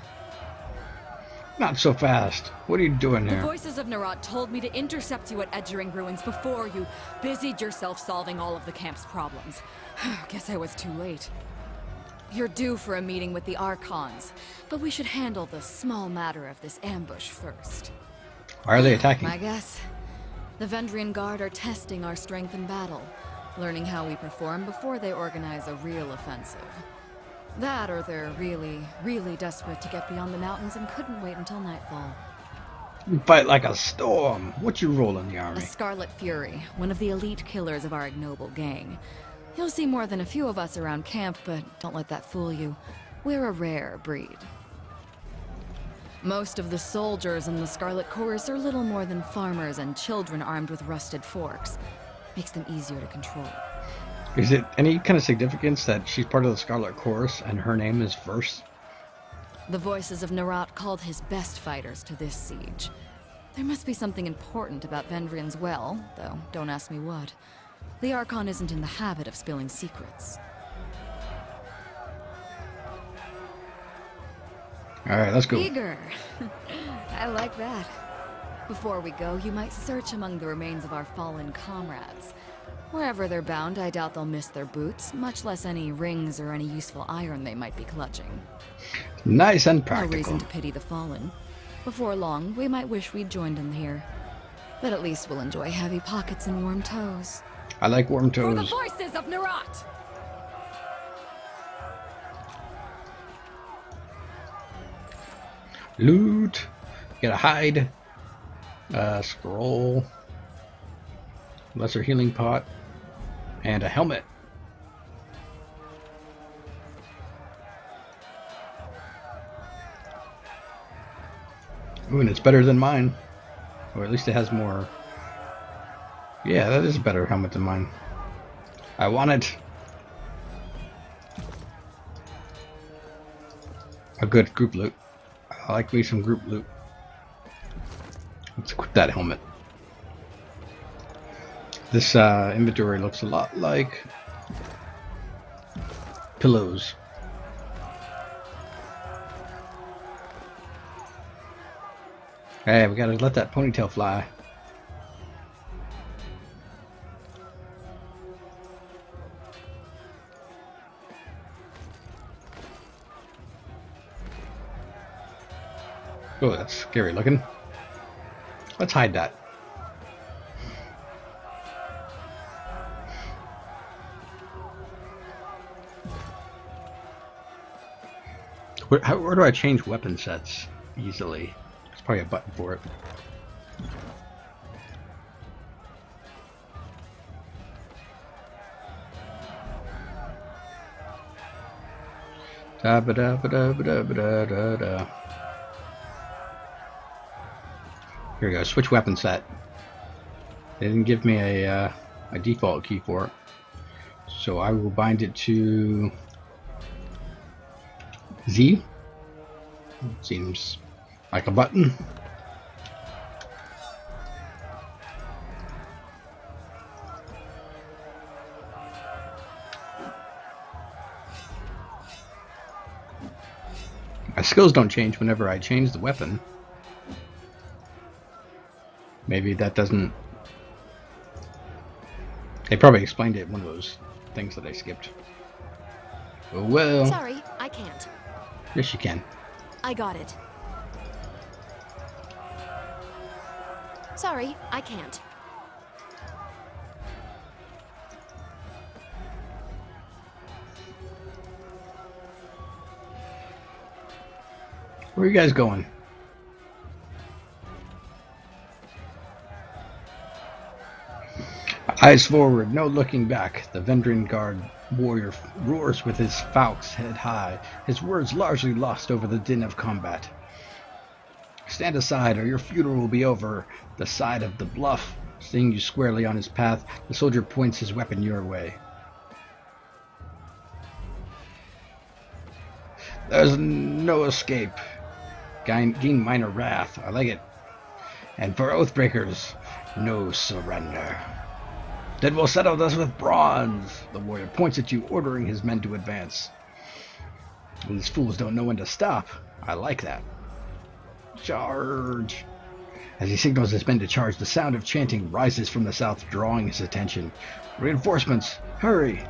Not so fast. What are you doing The here? voices of Nerat told me to intercept you at Edgering Ruins before you busied yourself solving all of the camp's problems. Guess I was too late. You're due for a meeting with the Archons, but we should handle the small matter of this ambush first. Why are they attacking? My guess? The Vendrian Guard are testing our strength in battle, learning how we perform before they organize a real offensive. That, or they're really, really desperate to get beyond the mountains and couldn't wait until nightfall. You fight like a storm. What's your role in the A army? Scarlet Fury, one of the elite killers of our ignoble gang. You'll see more than a few of us around camp, but don't let that fool you. We're a rare breed. Most of the soldiers in the Scarlet Chorus are little more than farmers and children armed with rusted forks. Makes them easier to control. Is it any kind of significance that she's part of the Scarlet Chorus and her name is Verse? The voices of Nerat called his best fighters to this siege. There must be something important about Vendrian's well, though don't ask me what. The Archon isn't in the habit of spilling secrets. Alright, let's go. Eager! I like that. Before we go, you might search among the remains of our fallen comrades. Wherever they're bound, I doubt they'll miss their boots, much less any rings or any useful iron they might be clutching. Nice and No practical. reason to pity the fallen. Before long, we might wish we'd joined them here. But at least we'll enjoy heavy pockets and warm toes. I like warm For the toes. voices of Nerat! Loot. Gotta hide. Scroll. Lesser healing pot. And a helmet. Ooh, and it's better than mine. Or at least it has more. Yeah, that is a better helmet than mine. I want it. A good group loot. I like me some group loot. Let's equip that helmet. This inventory looks a lot like pillows. Hey, we gotta let that ponytail fly. Oh, that's scary looking. Let's hide that. Where do I change weapon sets easily? There's probably a button for it. Da ba da ba da ba da ba da da da. Here we go. Switch weapon set. They didn't give me a default key for it, so I will bind it to Z. Seems like a button. My skills don't change whenever I change the weapon. Maybe that doesn't... They probably explained it in one of those things that I skipped. Oh well. Sorry, I can't. Yes, you can. I got it. Sorry, I can't. Where are you guys going? Eyes forward, no looking back. The Vendran Guard warrior roars with his falx head high, his words largely lost over the din of combat. Stand aside, or your funeral will be over. The side of the bluff. Seeing you squarely on his path, the soldier points his weapon your way. There's no escape. Gain minor wrath. I like it. And for Oathbreakers, no surrender. Then we'll settle this with bronze. The warrior points at you, ordering his men to advance. These fools don't know when to stop. I like that. Charge! As he signals his men to charge, the sound of chanting rises from the south, drawing his attention. Reinforcements! Hurry!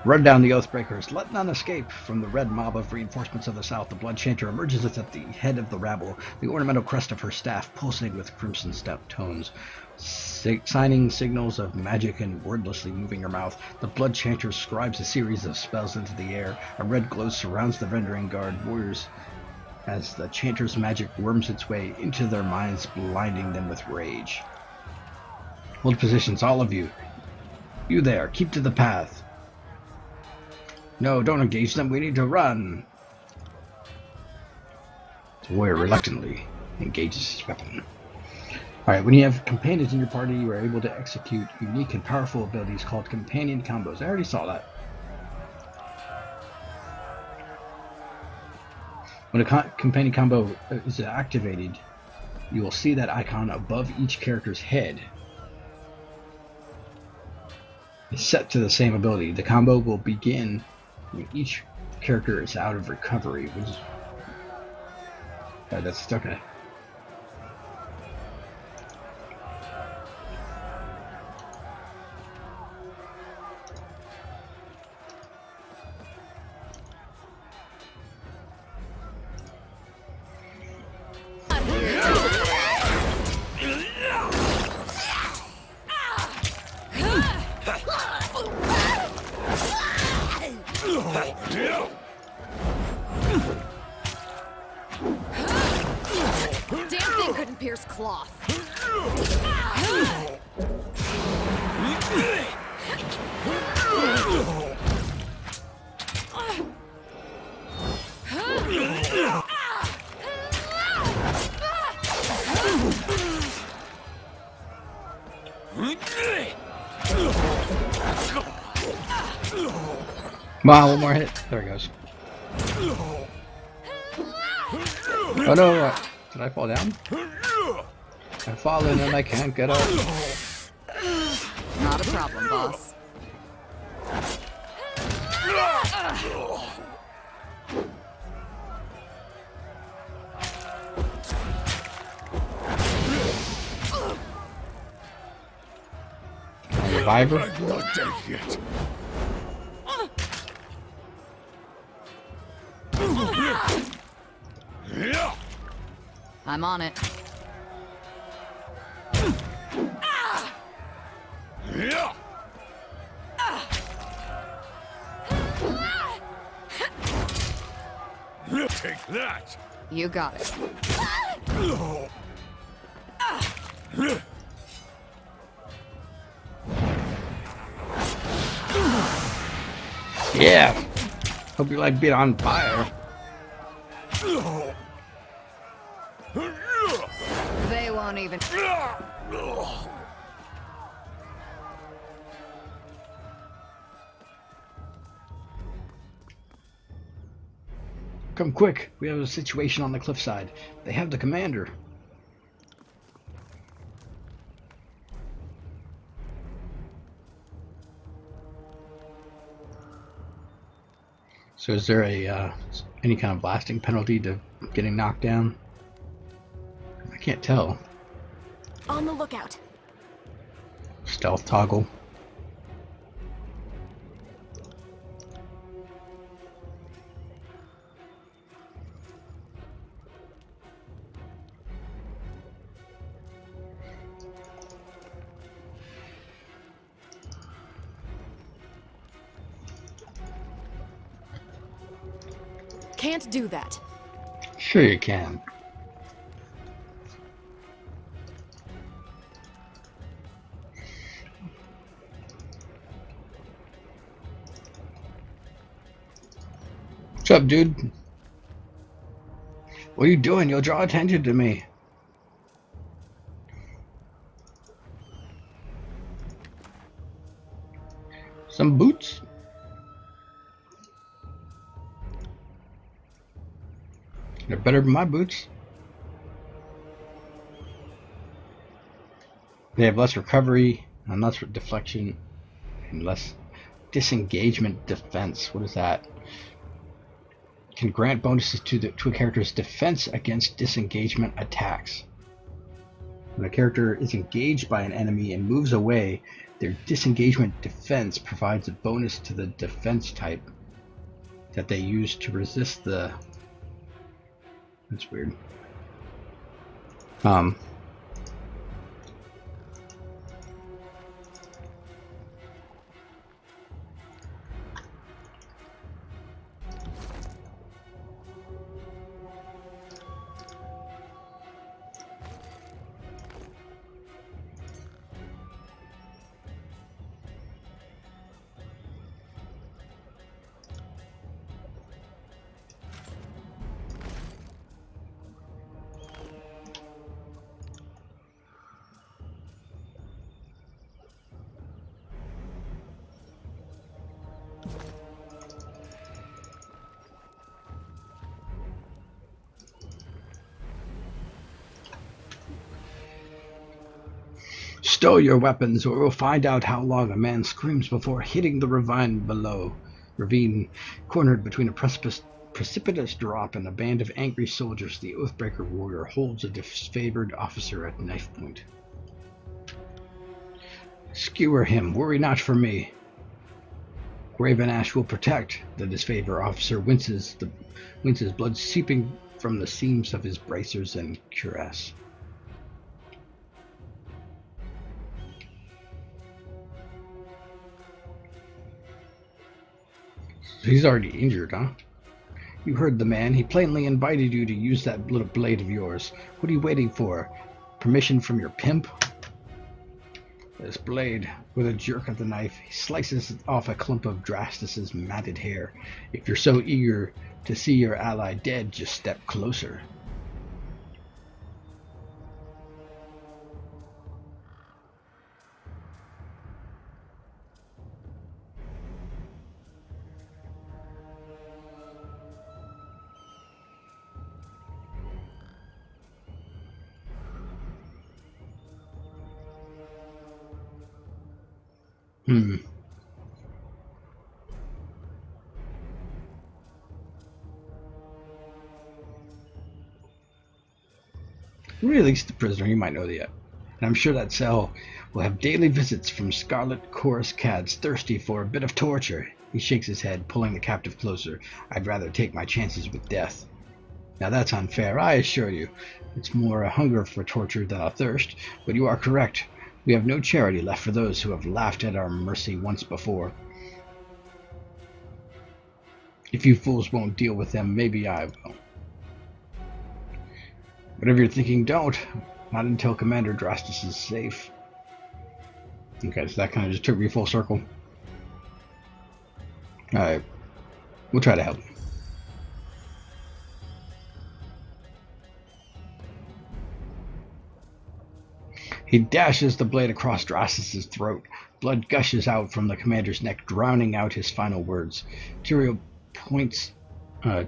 Run down the Oathbreakers, let none escape. From the red mob of reinforcements of the south, the Blood Chanter emerges at the head of the rabble, the ornamental crest of her staff pulsating with crimson step tones. Signing signals of magic and wordlessly moving her mouth, the Blood Chanter scribes a series of spells into the air. A red glow surrounds the Vendran Guard warriors as the Chanter's magic worms its way into their minds, blinding them with rage. Hold positions, all of you. You there, keep to the path. No, don't engage them. We need to run. The warrior reluctantly engages his weapon. Alright, when you have companions in your party, you are able to execute unique and powerful abilities called companion combos. I already saw that. When a companion combo is activated, you will see that icon above each character's head. It's set to the same ability. The combo will begin when each character is out of recovery, which is... that's okay. Damn thing couldn't pierce cloth. Wow, one more hit. There he goes. Oh no, did I fall down? I've fallen and I can't get up. Not a problem, boss. Reviver? I'm not dead yet. I'm on it. Take that. You got it. Yeah. Hope you like being on fire. They won't even. Come quick. We have a situation on the cliffside. They have the commander. So is there a any kind of blasting penalty to getting knocked down? I can't tell. On the lookout. Stealth toggle. Can't do that. Sure you can. What's up, dude? What are you doing? You'll draw attention to me. Some boots? They're better than my boots. They have less recovery and less deflection and less disengagement defense. What is that? Can grant bonuses to a character's defense against disengagement attacks. When a character is engaged by an enemy and moves away, their disengagement defense provides a bonus to the defense type that they use to resist the... That's weird. Stow your weapons, or we'll find out how long a man screams before hitting the ravine below. Ravine, cornered between a precipitous drop and a band of angry soldiers, the Oathbreaker warrior holds a disfavored officer at knife point. Skewer him, worry not for me. Graven Ash will protect. The disfavored officer winces, blood seeping from the seams of his bracers and cuirass. He's already injured, huh? You heard the man. He plainly invited you to use that little blade of yours. What are you waiting for? Permission from your pimp? This blade, with a jerk of the knife, he slices off a clump of Drastus's matted hair. If you're so eager to see your ally dead, just step closer. Release the prisoner, you might know that. And I'm sure that cell will have daily visits from Scarlet Chorus Cads thirsty for a bit of torture. He shakes his head, pulling the captive closer. I'd rather take my chances with death. Now that's unfair, I assure you. It's more a hunger for torture than a thirst, but you are correct. We have no charity left for those who have laughed at our mercy once before. If you fools won't deal with them, maybe I will. Whatever you're thinking, don't. Not until Commander Drastus is safe. Okay, so that kind of just took me full circle. Alright. We'll try to help. He dashes the blade across Drastus's throat. Blood gushes out from the commander's neck, drowning out his final words. Tyrael points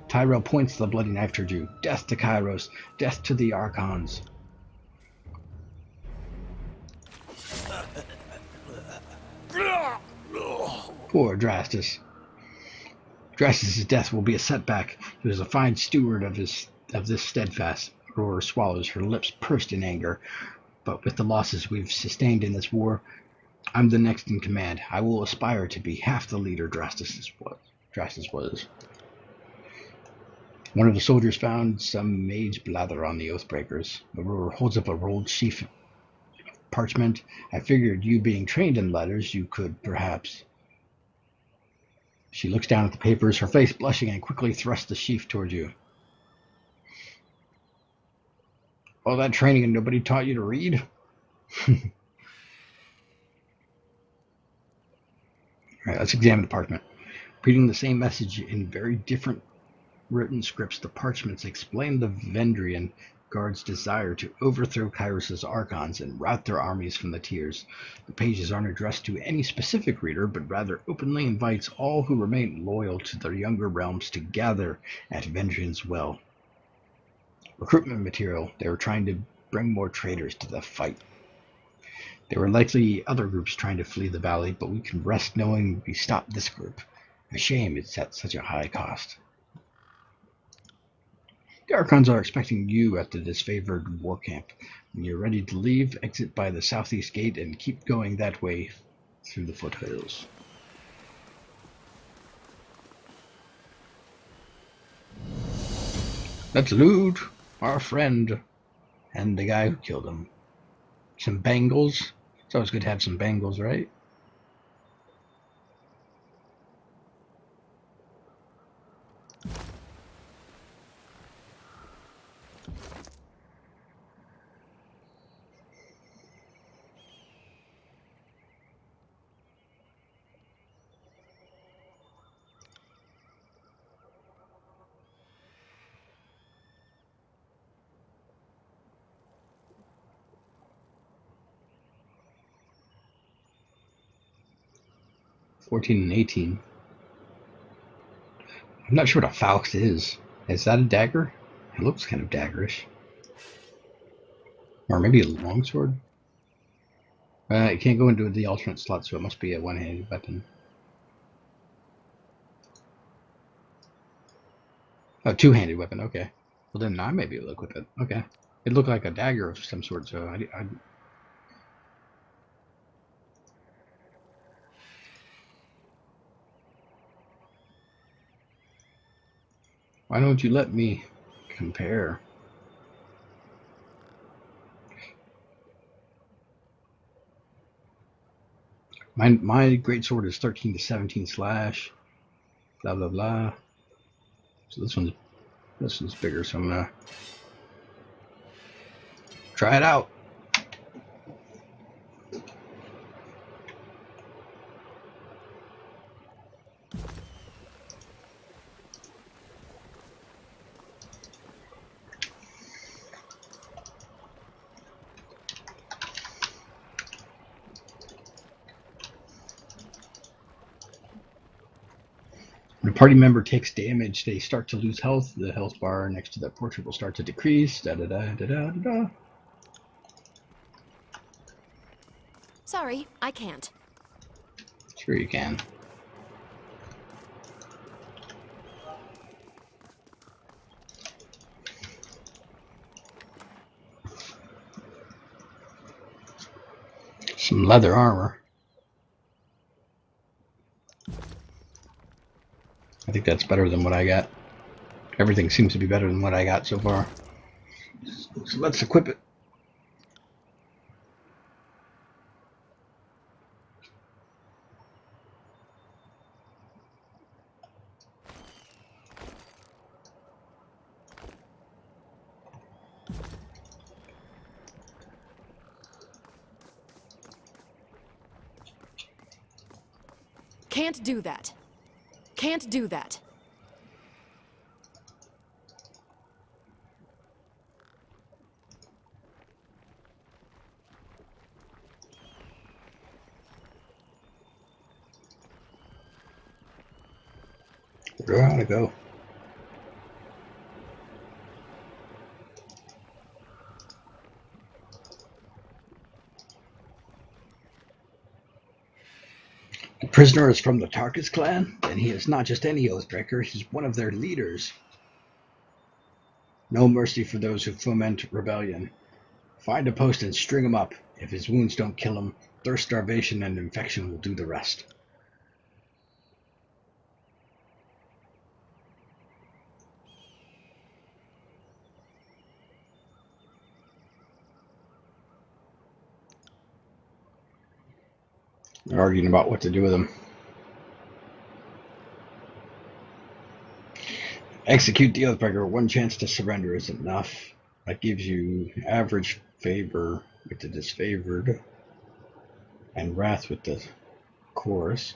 Tyrell points the bloody knife toward you. Death to Kairos. Death to the Archons. Poor Drastus. Drastus' death will be a setback. He was a fine steward of this steadfast. Aurora swallows, her lips pursed in anger. But with the losses we've sustained in this war, I'm the next in command. I will aspire to be half the leader Drastus was. One of the soldiers found some mage blather on the Oathbreakers. Aurora holds up a rolled sheaf of parchment. I figured you being trained in letters, you could perhaps... She looks down at the papers, her face blushing, and quickly thrusts the sheaf toward you. All that training and nobody taught you to read? Alright, let's examine the parchment. Reading the same message in very different written scripts, the parchments explain the Vendrian Guard's desire to overthrow Kairos' Archons and rout their armies from the tiers. The pages aren't addressed to any specific reader, but rather openly invites all who remain loyal to the younger realms to gather at Vendrian's Well. Recruitment material. They were trying to bring more traitors to the fight. There were likely other groups trying to flee the valley, but we can rest knowing we stopped this group. A shame it's at such a high cost. The Archons are expecting you at the disfavored war camp. When you're ready to leave, exit by the southeast gate and keep going that way through the foothills. Let's loot our friend and the guy who killed him. Some bangles. It's always good to have some bangles, right? $14 and $18. I'm not sure what a falx is. Is that a dagger? It looks kind of daggerish. Or maybe a longsword? It can't go into the alternate slot, so it must be a one-handed weapon. Oh, two-handed weapon, okay. Well, then I may be able to equip it. Okay. It looked like a dagger of some sort, so I why don't you let me compare? My greatsword is 13 to 17 slash. Blah blah blah. So this one's bigger, so I'm gonna try it out. When a party member takes damage, they start to lose health. The health bar next to that portrait will start to decrease. Da da da da da da. Sorry, I can't. Sure you can. Some leather armor. I think that's better than what I got. Everything seems to be better than what I got so far. So let's equip it. Can't do that. Can't do that. Where do I want to go? Prisoner is from the Tarkus clan, and he is not just any Oathbreaker, he's one of their leaders. No mercy for those who foment rebellion. Find a post and string him up. If his wounds don't kill him, thirst, starvation, and infection will do the rest. They're arguing about what to do with him. Execute the Oathbreaker. One chance to surrender isn't enough. That gives you average favor with the disfavored, and wrath with the chorus.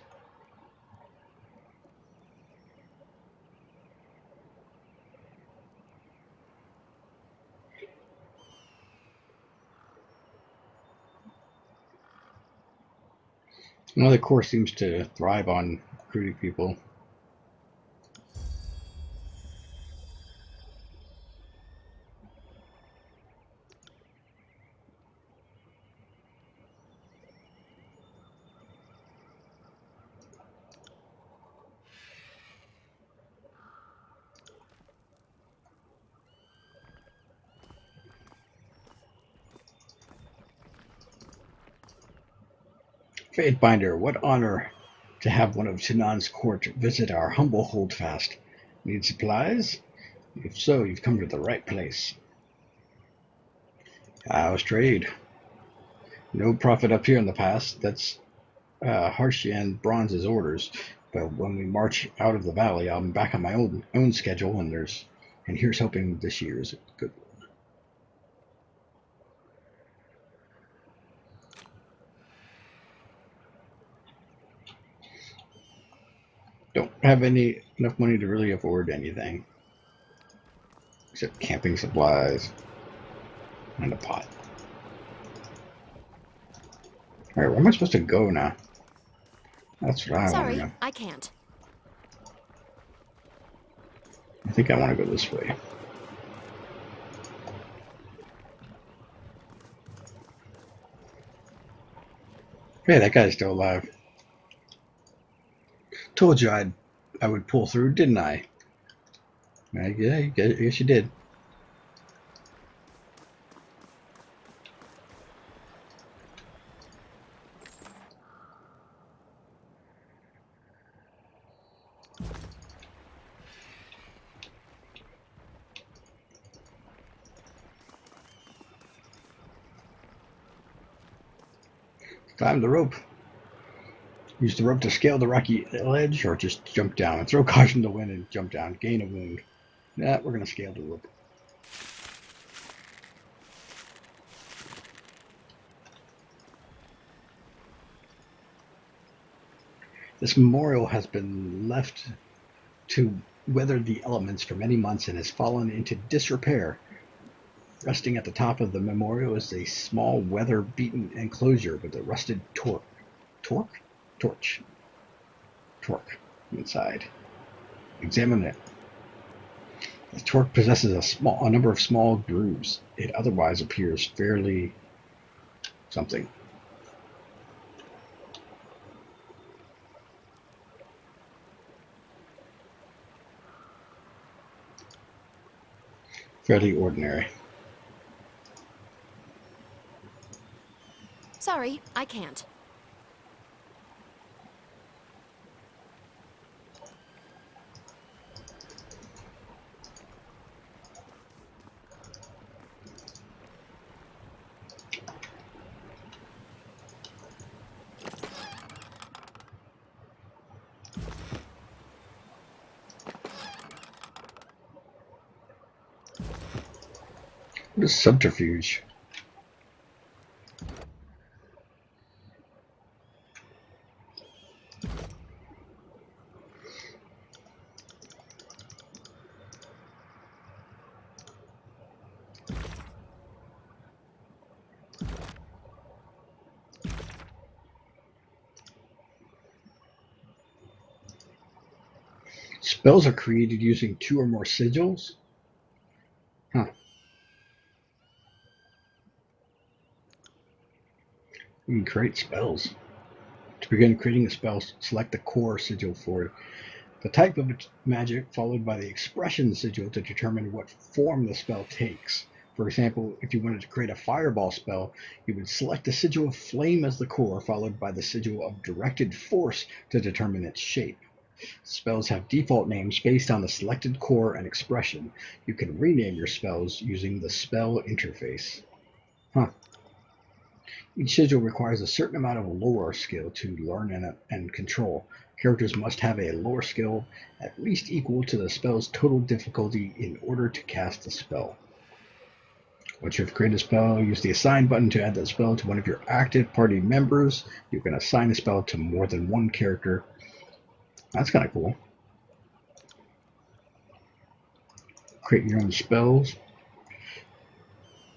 Well, the chorus seems to thrive on recruiting people. Fatebinder, what honor to have one of Sinan's court visit our humble holdfast. Need supplies? If so, you've come to the right place. How's trade? No profit up here in the past. That's Harshian Bronze's orders. But when we march out of the valley, I'm back on my own schedule, and here's hoping this year is good. Don't have enough money to really afford anything except camping supplies and a pot. All right, where am I supposed to go now? That's what I want to Sorry, know. I can't. I think I want to go this way. Hey, that guy's still alive. Told you I would pull through, didn't I? Yeah, I guess you did. Climb the rope. Use the rope to scale the rocky ledge, or just jump down and throw caution to the wind and jump down. Gain a wound. Nah, we're gonna scale the rope. This memorial has been left to weather the elements for many months and has fallen into disrepair. Resting at the top of the memorial is a small weather-beaten enclosure with a rusted torch inside. Examine it. The torque possesses a number of small grooves. It otherwise appears fairly something. Fairly ordinary. Sorry, I can't. What is subterfuge? Spells are created using 2 or more sigils? Huh. You can create spells. Too begin creating a spell, select the core sigil for it. The type of magic followed by the expression sigil to determine what form the spell takes. For example, if you wanted to create a fireball spell, you would select the sigil of flame as the core, followed by the sigil of directed force to determine its shape. Spells have default names based on the selected core and expression. You can rename your spells using the spell interface. Huh. Each sigil requires a certain amount of lore skill to learn and control. Characters must have a lore skill at least equal to the spell's total difficulty in order to cast the spell. Once you've created a spell, use the Assign button to add that spell to one of your active party members. You can assign a spell to more than one character. That's kind of cool. Create your own spells.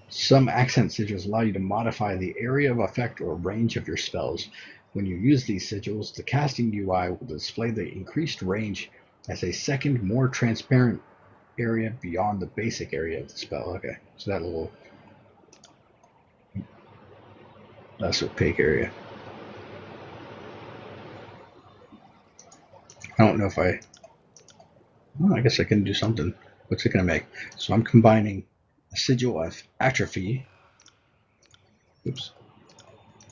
Some accent sigils allow you to modify the area of effect or range of your spells. When you use these sigils, the casting UI will display the increased range as a second, more transparent area beyond the basic area of the spell. Okay, so that little less opaque area. I don't know if I guess I can do something. What's it going to make? So I'm combining a sigil of atrophy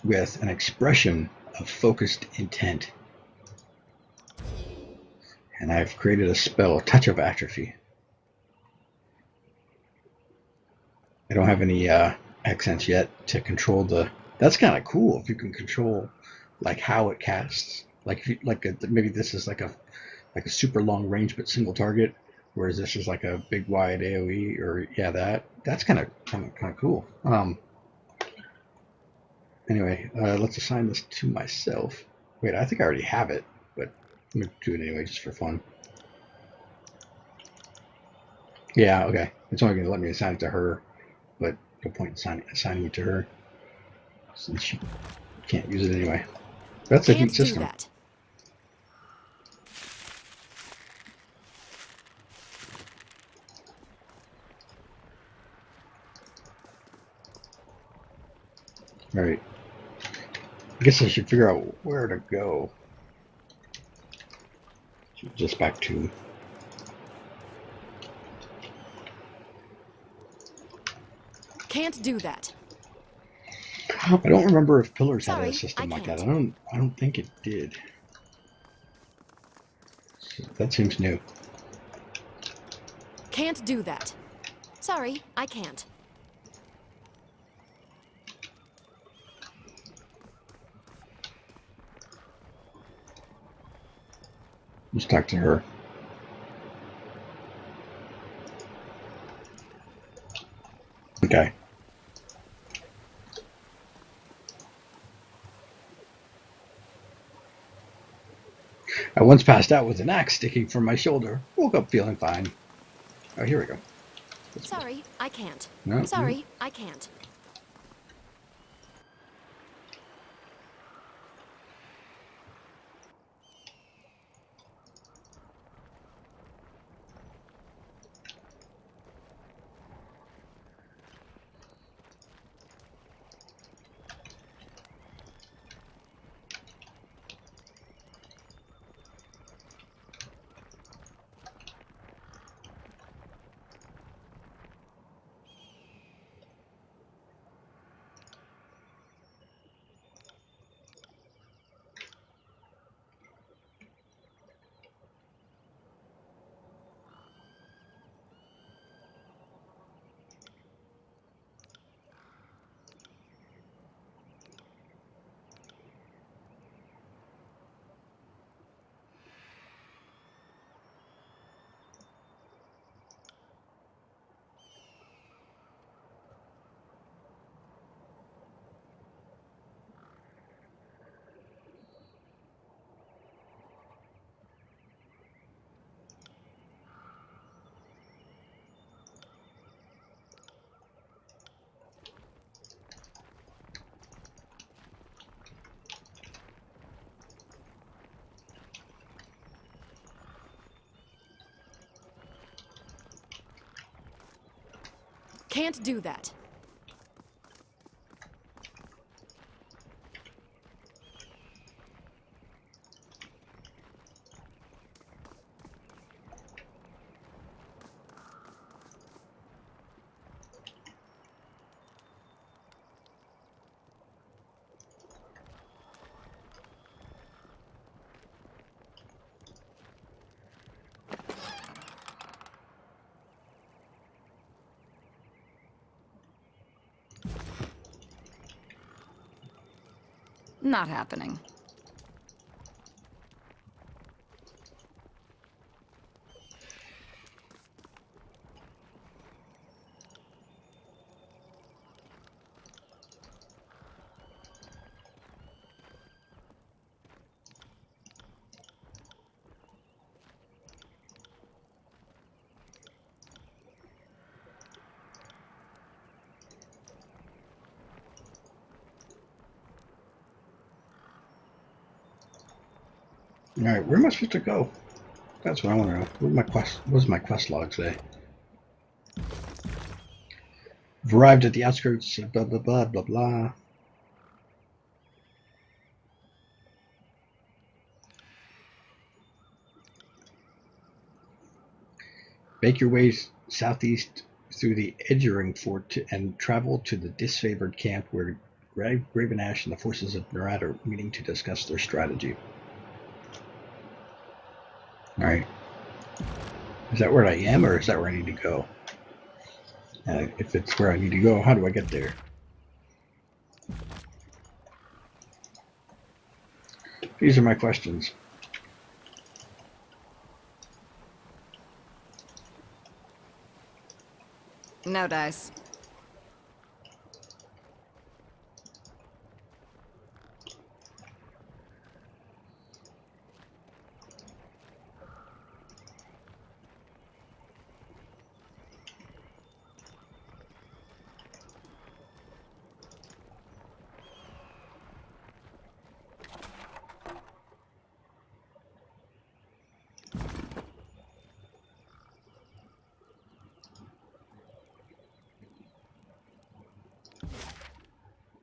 with an expression of focused intent. And I've created a spell, Touch of Atrophy. I don't have any accents yet to control the... That's kind of cool if you can control like how it casts. Like if you, maybe this is like a super long range but single target, whereas this is like a big wide AoE, or that's kind of cool. Anyway, let's assign this to myself. Wait, I think I already have it, but I'm gonna do it anyway just for fun. Yeah, okay. It's only gonna let me assign it to her, but no point in assigning it to her since she can't use it anyway. That's a neat system. Can't do that. All right. I guess I should figure out where to go. Just back to... Can't do that. I don't remember if Pillars had a Sorry, system I like that. can't. I don't think it did. So that seems new. Can't do that. Sorry, I can't. Let's talk to her. Okay. I once passed out with an axe sticking from my shoulder. Woke up feeling fine. Oh, here we go. Sorry, I can't. No, Sorry, I can't. Can't do that. Not happening. Alright, where am I supposed to go? That's what I want to know. What does my quest log say? Arrived at the outskirts of blah blah blah blah blah. Make your way southeast through the Edgering Fort and travel to the disfavored camp where Graven Ash and the forces of Narad are meeting to discuss their strategy. Alright. Is that where I am, or is that where I need to go? If it's where I need to go, how do I get there? These are my questions. No dice.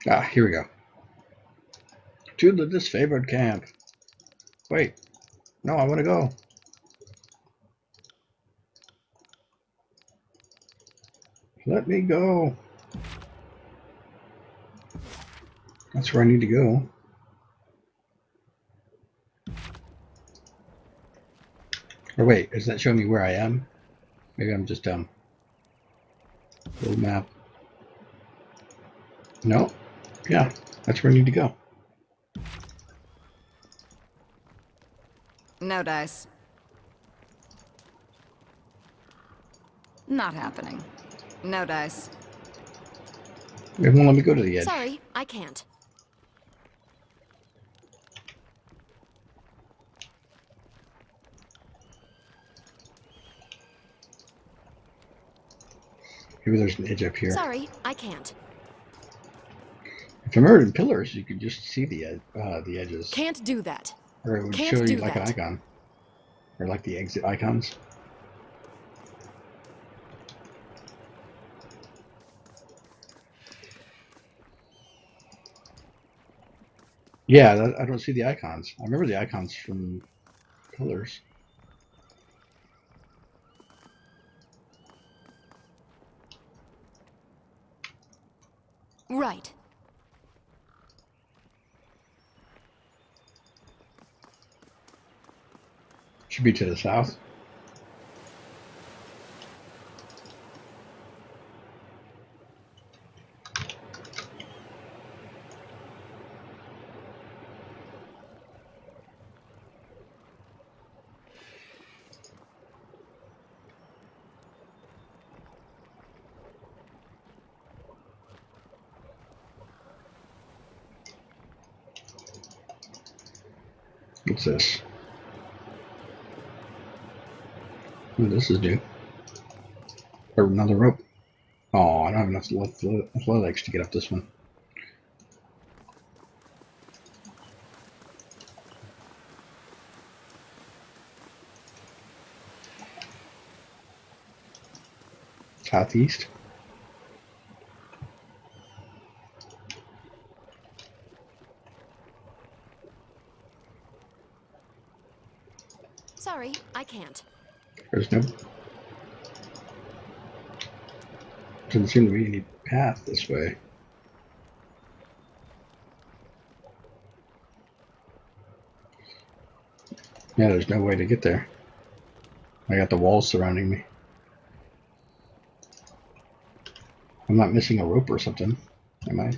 Ah, here we go. To the disfavored camp. Wait. No, I want to go. Let me go. That's where I need to go. Or wait, is that showing me where I am? Maybe I'm just dumb. Little map. No. Yeah, that's where I need to go. No dice. Not happening. No dice. It won't let me go to the edge. Sorry, I can't. Maybe there's an edge up here. Sorry, I can't. If I'm already in pillars, you can just see the edges. Can't do that. Or it would Can't show you do like an that. icon. Or like the exit icons. Yeah, I don't see the icons. I remember the icons from pillars. Right. Should be to the south. What's this? Ooh, this is new. Or another rope. Oh, I don't have enough athletics to get up this one. Southeast. Sorry, I can't. There's no. Doesn't seem to be any path this way. Yeah, there's no way to get there. I got the walls surrounding me. I'm not missing a rope or something, am I?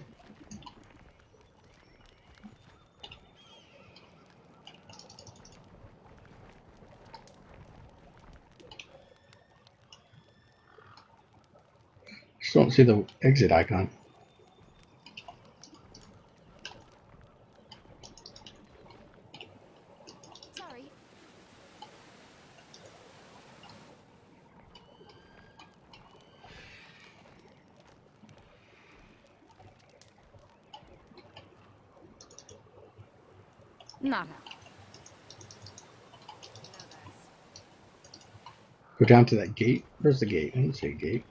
Just don't see the exit icon. Sorry. Nada. Go down to that gate. Where's the gate? I didn't see a gate.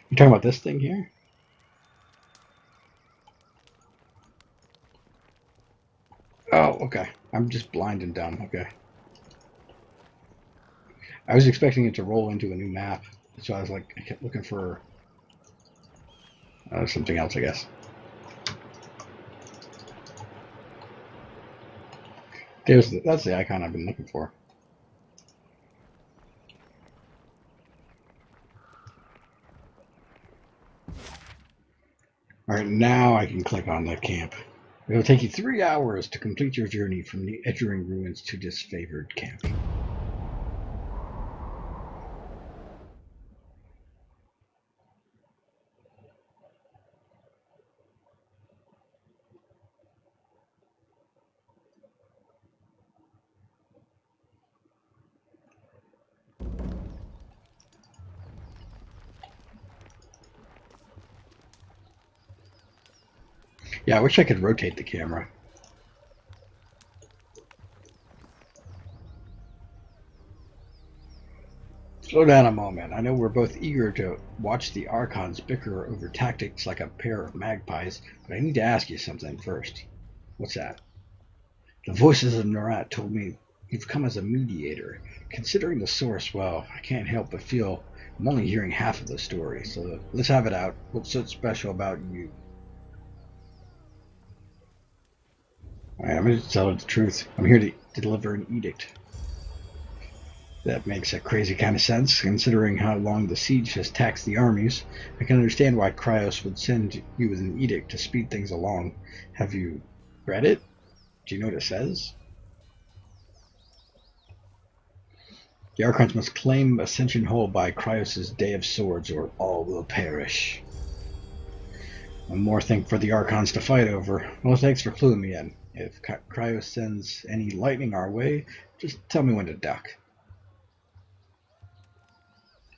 You talking about this thing here? Oh, okay. I'm just blind and dumb. Okay. I was expecting it to roll into a new map, so I was like, I kept looking for something else, I guess. That's the icon I've been looking for. All right, now I can click on the camp. It'll take you 3 hours to complete your journey from the Edgering Ruins to Disfavored Camp. Yeah, I wish I could rotate the camera. Slow down a moment. I know we're both eager to watch the Archons bicker over tactics like a pair of magpies, but I need to ask you something first. What's that? The voices of Narat told me you've come as a mediator. Considering the source, well, I can't help but feel I'm only hearing half of the story, so let's have it out. What's so special about you? Alright, I'm going to tell the truth. I'm here to deliver an edict. That makes a crazy kind of sense, considering how long the siege has taxed the armies. I can understand why Cryos would send you with an edict to speed things along. Have you read it? Do you know what it says? The Archons must claim Ascension Hall by Cryos' Day of Swords, or all will perish. One more thing for the Archons to fight over. Well, thanks for cluing me in. If Cryos sends any lightning our way, just tell me when to duck.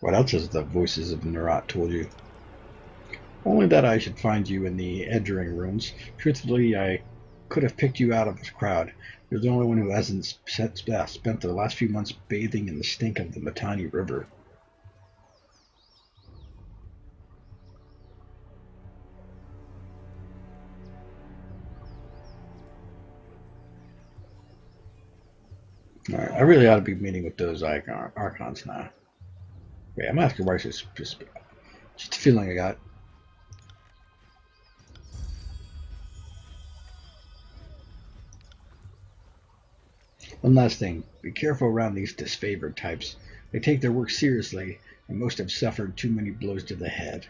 What else has the voices of Narat told you? Only that I should find you in the Edgering Ruins. Truthfully, I could have picked you out of the crowd. You're the only one who hasn't spent the last few months bathing in the stink of the Matani River. Alright, I really ought to be meeting with those Archons now. Wait, I'm asking why it's just a feeling I got. One last thing, be careful around these disfavored types. They take their work seriously, and most have suffered too many blows to the head.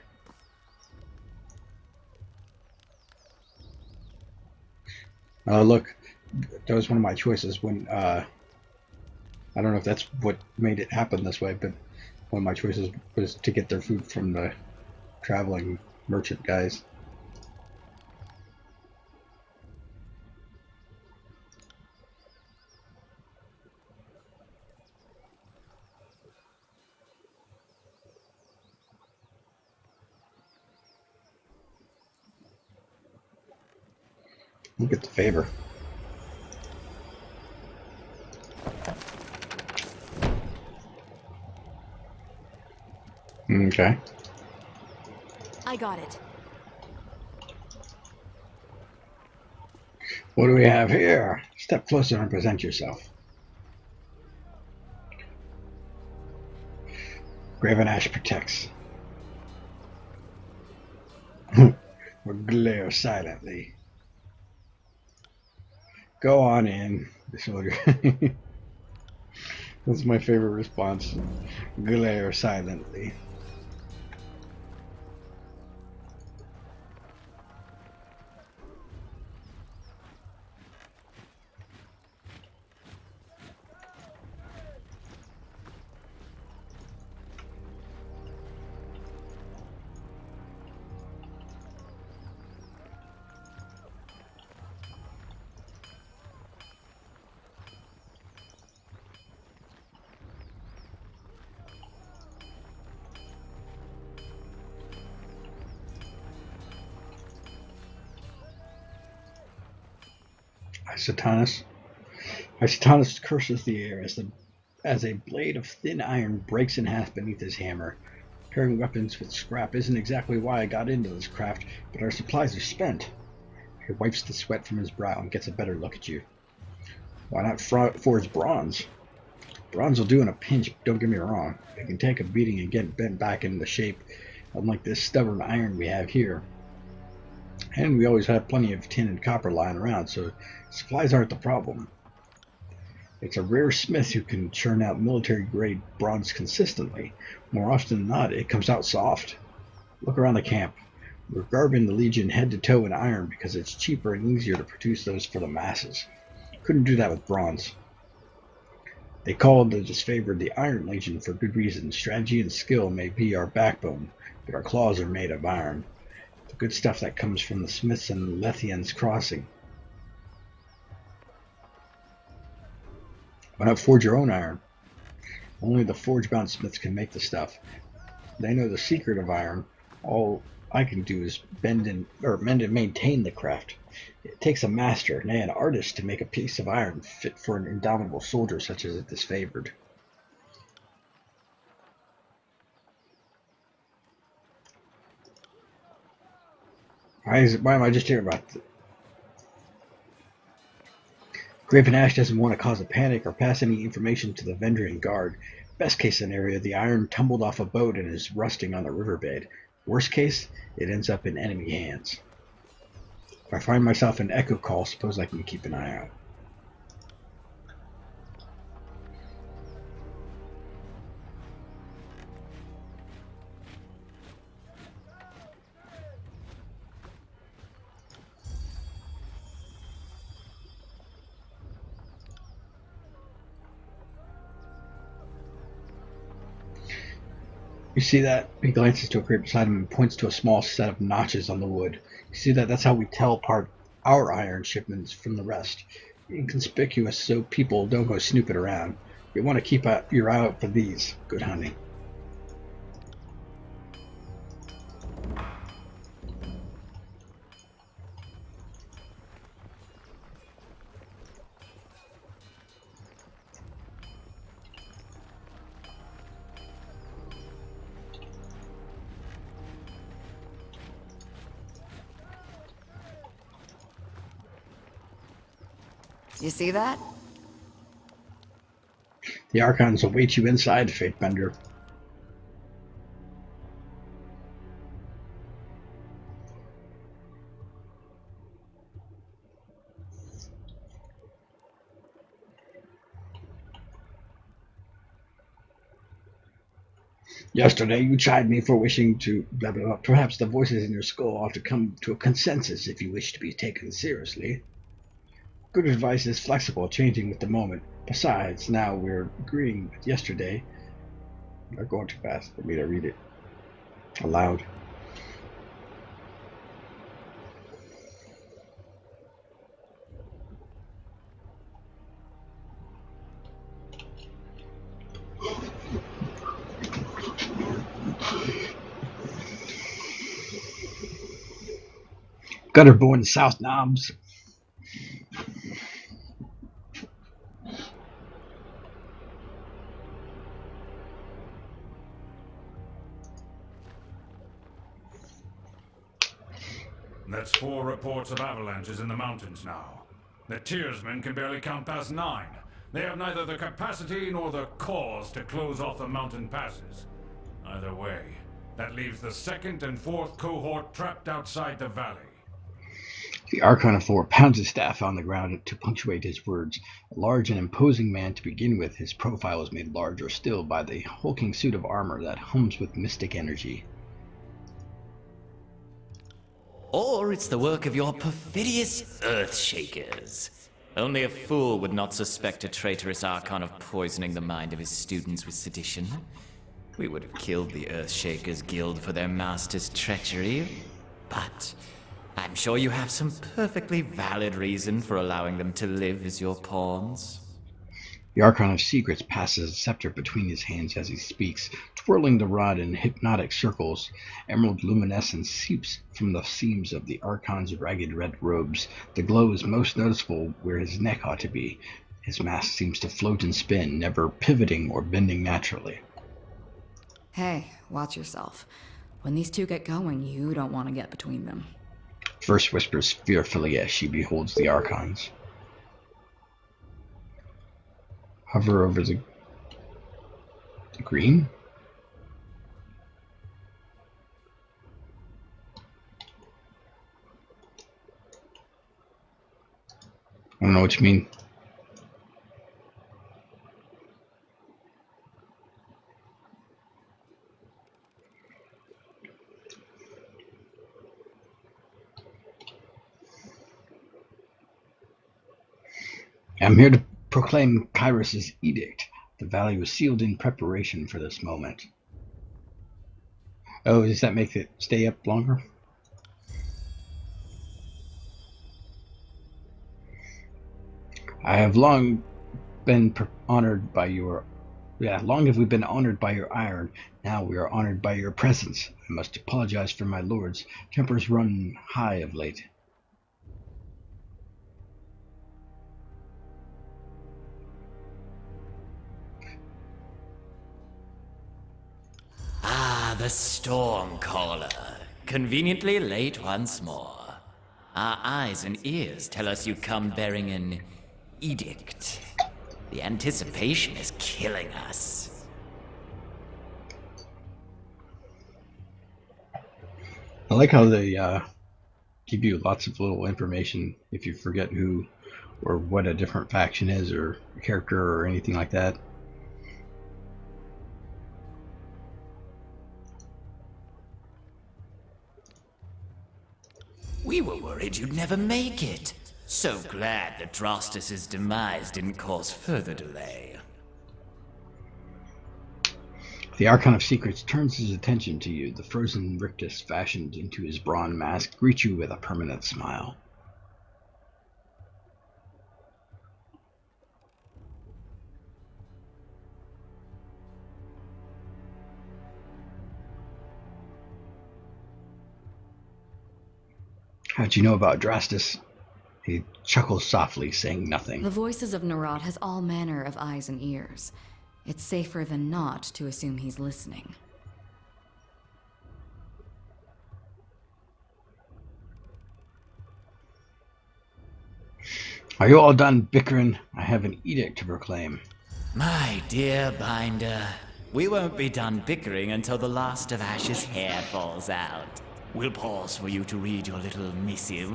Look, that was one of my choices when, I don't know if that's what made it happen this way, but one of my choices was to get their food from the traveling merchant guys. Look at the favor. Okay. I got it. What do we have here? Step closer and present yourself. Graven Ash protects. Or glare silently. Go on in, the soldier. That's my favorite response. Glare silently. Satanus. Satanus curses the air as a blade of thin iron breaks in half beneath his hammer. Pairing weapons with scrap isn't exactly why I got into this craft, but our supplies are spent. He wipes the sweat from his brow and gets a better look at you. Why not forge bronze? Bronze will do in a pinch, don't get me wrong. It can take a beating and get bent back into shape, unlike this stubborn iron we have here. And we always have plenty of tin and copper lying around, so supplies aren't the problem. It's a rare smith who can churn out military-grade bronze consistently. More often than not, it comes out soft. Look around the camp. We're garbing the Legion head to toe in iron because it's cheaper and easier to produce those for the masses. Couldn't do that with bronze. They call the disfavored the Iron Legion for good reason. Strategy and skill may be our backbone, but our claws are made of iron. The good stuff that comes from the Smiths and Lethians Crossing. Why not forge your own iron? Only the forge-bound smiths can make the stuff. They know the secret of iron. All I can do is mend and maintain the craft. It takes a master, nay, an artist, to make a piece of iron fit for an indomitable soldier such as it disfavored. Why am I just hearing about this? Graven Ash doesn't want to cause a panic or pass any information to the Vendrian guard. Best case scenario, the iron tumbled off a boat and is rusting on the riverbed. Worst case, it ends up in enemy hands. If I find myself in Echo Call, suppose I can keep an eye out. You see that? He glances to a crate beside him and points to a small set of notches on the wood. You see that? That's how we tell apart our iron shipments from the rest. Inconspicuous so people don't go snooping around. You want to keep your eye out for these. Good hunting. You see that? The Archons await you inside, Fatebender. Yesterday you chided me for wishing to blah blah blah. Perhaps the voices in your skull ought to come to a consensus if you wish to be taken seriously. Good advice is flexible, changing with the moment. Besides, now we're agreeing with yesterday. They're going too fast for me to read it aloud. Gutterborn South Knobs. That's 4 reports of avalanches in the mountains now. The Tearsmen can barely count past 9. They have neither the capacity nor the cause to close off the mountain passes. Either way, that leaves the 2nd and 4th cohort trapped outside the valley. The Archon of Thor pounds his staff on the ground to punctuate his words. A large and imposing man to begin with, his profile is made larger still by the hulking suit of armor that hums with mystic energy. Or it's the work of your perfidious Earthshakers. Only a fool would not suspect a traitorous Archon of poisoning the mind of his students with sedition. We would have killed the Earthshakers Guild for their master's treachery, but I'm sure you have some perfectly valid reason for allowing them to live as your pawns. The Archon of Secrets passes a scepter between his hands as he speaks, twirling the rod in hypnotic circles. Emerald luminescence seeps from the seams of the Archon's ragged red robes. The glow is most noticeable where his neck ought to be. His mask seems to float and spin, never pivoting or bending naturally. Hey, watch yourself. When these two get going, you don't want to get between them. First whispers fearfully as she beholds the Archons. Hover over the green? I don't know what you mean. I'm here to proclaim Kairos' edict. The valley was sealed in preparation for this moment. Oh, does that make it stay up longer? I have long been honored by your... long have we been honored by your iron. Now we are honored by your presence. I must apologize for my lords. Tempers run high of late. The Stormcaller. Conveniently late once more. Our eyes and ears tell us you come bearing an edict. The anticipation is killing us. I like how they give you lots of little information if you forget who or what a different faction is or a character or anything like that. We were worried you'd never make it. So glad that Drostus' demise didn't cause further delay. The Archon of Secrets turns his attention to you. The frozen rictus fashioned into his bronze mask greets you with a permanent smile. How'd you know about Drastus? He chuckles softly, saying nothing. The voices of Narod has all manner of eyes and ears. It's safer than not to assume he's listening. Are you all done bickering? I have an edict to proclaim. My dear Binder, we won't be done bickering until the last of Ash's hair falls out. We'll pause for you to read your little missive.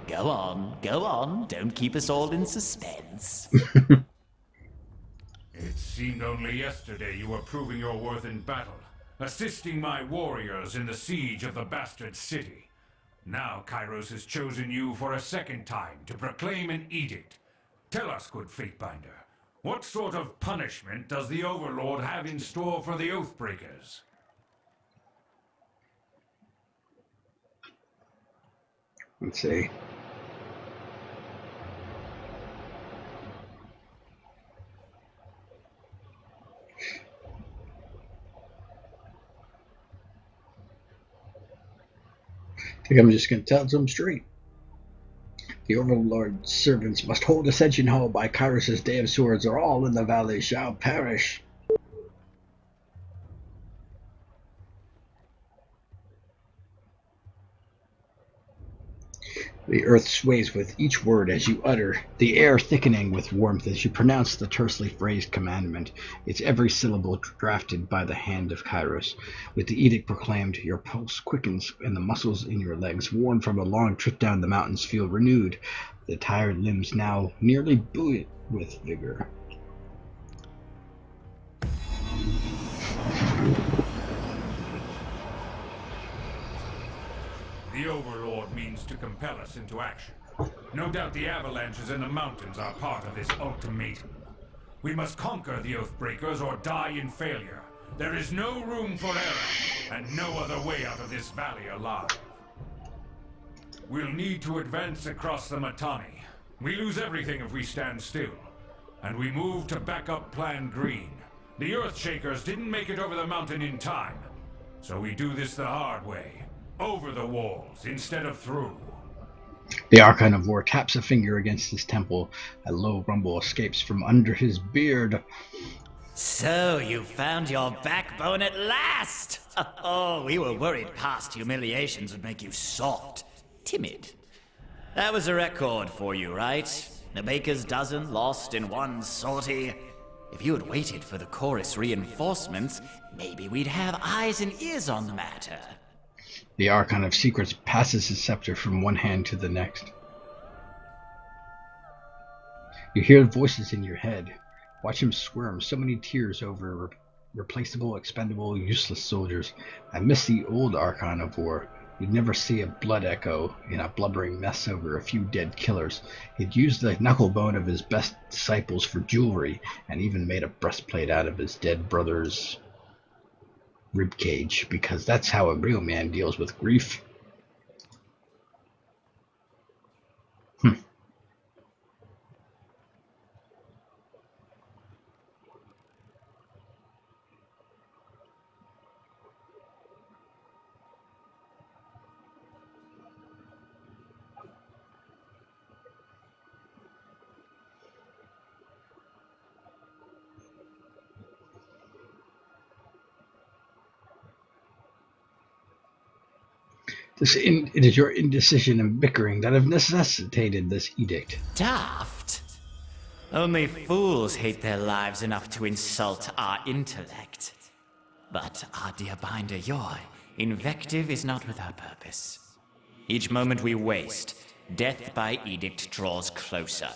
Go on, don't keep us all in suspense. It seemed only yesterday you were proving your worth in battle, assisting my warriors in the siege of the bastard city. Now Kairos has chosen you for a second time to proclaim an edict. Tell us, good Fatebinder, what sort of punishment does the Overlord have in store for the Oathbreakers? Let's see. I think I'm just going to tell them straight. The Overlord's servants must hold Ascension Hall by Kairos' Day of Swords, or all in the valley shall perish. The earth sways with each word as you utter, the air thickening with warmth as you pronounce the tersely phrased commandment, its every syllable drafted by the hand of Kairos. With the edict proclaimed, your pulse quickens and the muscles in your legs, worn from a long trip down the mountains, feel renewed, the tired limbs now nearly buoyant with vigor. The Overlord means to compel us into action. No doubt the avalanches in the mountains are part of this ultimatum. We must conquer the Oathbreakers or die in failure. There is no room for error, and no other way out of this valley alive. We'll need to advance across the Matani. We lose everything if we stand still. and we moved to back up Plan Green. The Earthshakers didn't make it over the mountain in time, so we do this the hard way. Over the walls instead of through. The Archon of War taps a finger against his temple. A low rumble escapes from under his beard. So you found your backbone at last! Oh, we were worried past humiliations would make you soft, timid. That was a record for you, right? The baker's dozen lost in one sortie. If you had waited for the chorus reinforcements, maybe we'd have eyes and ears on the matter. The Archon of Secrets passes his scepter from one hand to the next. You hear voices in your head. Watch him squirm, so many tears over replaceable, expendable, useless soldiers. I miss the old Archon of War. You'd never see a blood echo in a blubbering mess over a few dead killers. He'd used the knucklebone of his best disciples for jewelry, and even made a breastplate out of his dead brother's ribcage, because that's how a real man deals with grief. It is your indecision and bickering that have necessitated this edict. Daft? Only fools hate their lives enough to insult our intellect. But, our dear Binder, your invective is not without purpose. Each moment we waste, death by edict draws closer.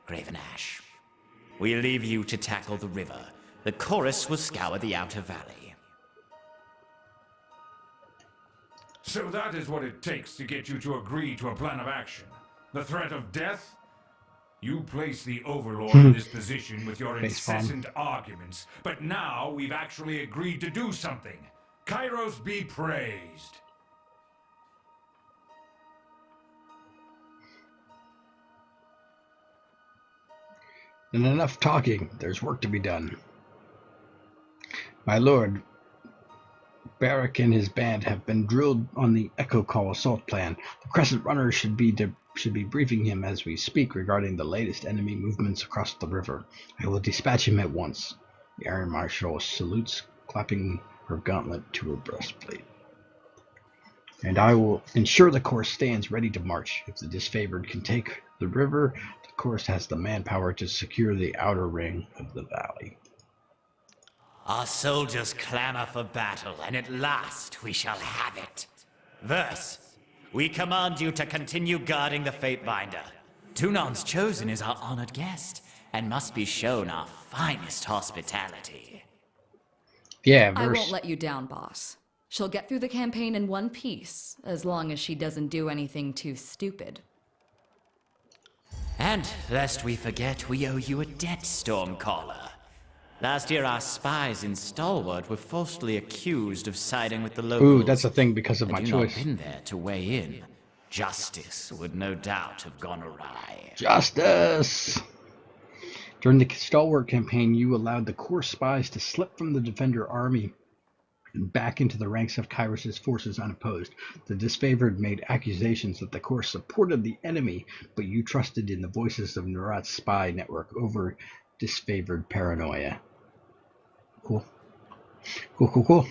Graven Ash, we leave you to tackle the river. The chorus will scour the outer valley. So that is what it takes to get you to agree to a plan of action. The threat of death? You place the Overlord in this position with your incessant arguments, but now we've actually agreed to do something. Kairos be praised. And enough talking. There's work to be done. My lord, Barrack and his band have been drilled on the Echo Call assault plan. The Crescent Runners should be briefing him as we speak regarding the latest enemy movements across the river. I will dispatch him at once. The Iron Marshal salutes, clapping her gauntlet to her breastplate. And I will ensure the course stands ready to march. If the disfavored can take the river, the course has the manpower to secure the outer ring of the valley. Our soldiers clamor for battle, and at last we shall have it. Verse, we command you to continue guarding the Fatebinder. Tunon's chosen is our honored guest, and must be shown our finest hospitality. Yeah, I verse. won't let you down, boss. She'll get through the campaign in one piece, as long as she doesn't do anything too stupid. And lest we forget, we owe you a debt, Stormcaller. Last year, our spies in Stalwart were falsely accused of siding with the locals. Ooh, that's a thing because of my Had you choice. not been there to weigh in, justice would no doubt have gone awry. Justice! During the Stalwart campaign, you allowed the core spies to slip from the Defender army and back into the ranks of Kairos' forces unopposed. The disfavored made accusations that the core supported the enemy, but you trusted in the voices of Nurat's spy network over disfavored paranoia. Cool. Cool.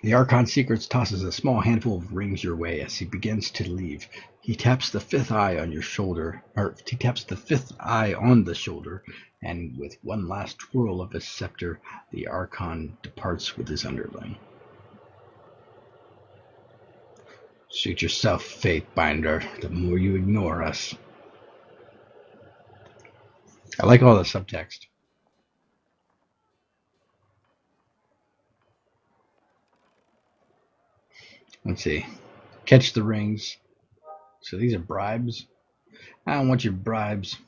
The Archon Secrets tosses a small handful of rings your way as he begins to leave. He taps the fifth eye on your shoulder, and with one last twirl of his scepter, the Archon departs with his underling. Suit yourself, Fatebinder, the more you ignore us. I like all the subtext. Let's see. Catch the rings. So these are bribes. I don't want your bribes.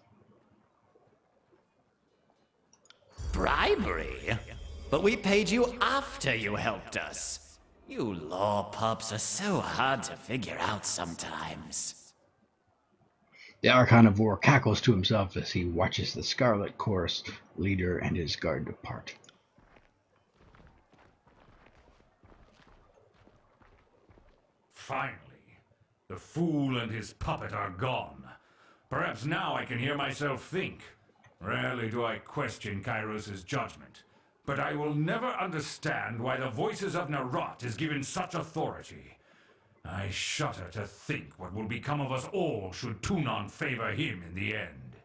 Bribery? But we paid you after you helped us. You law pups are so hard to figure out sometimes. The Archon of War cackles to himself as he watches the Scarlet Chorus leader and his guard depart. Finally, the fool and his puppet are gone. Perhaps now I can hear myself think. Rarely do I question Kairos' judgment, but I will never understand why the voices of Narot is given such authority. I shudder to think what will become of us all should Tunon favor him in the end.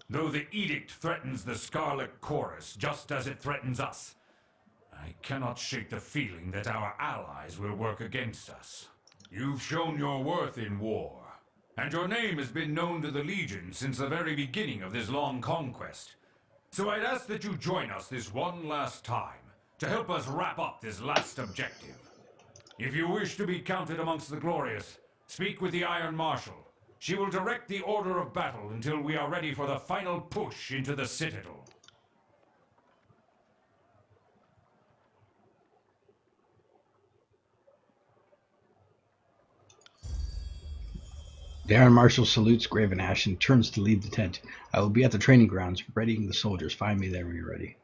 Though the edict threatens the Scarlet Chorus just as it threatens us, I cannot shake the feeling that our allies will work against us. You've shown your worth in war, and your name has been known to the Legion since the very beginning of this long conquest. So I'd ask that you join us this one last time, to help us wrap up this last objective. If you wish to be counted amongst the glorious, speak with the Iron Marshal. She will direct the order of battle until we are ready for the final push into the Citadel. The Iron Marshal salutes Graven Ash and turns to leave the tent. I will be at the training grounds, readying the soldiers. Find me there when you're ready.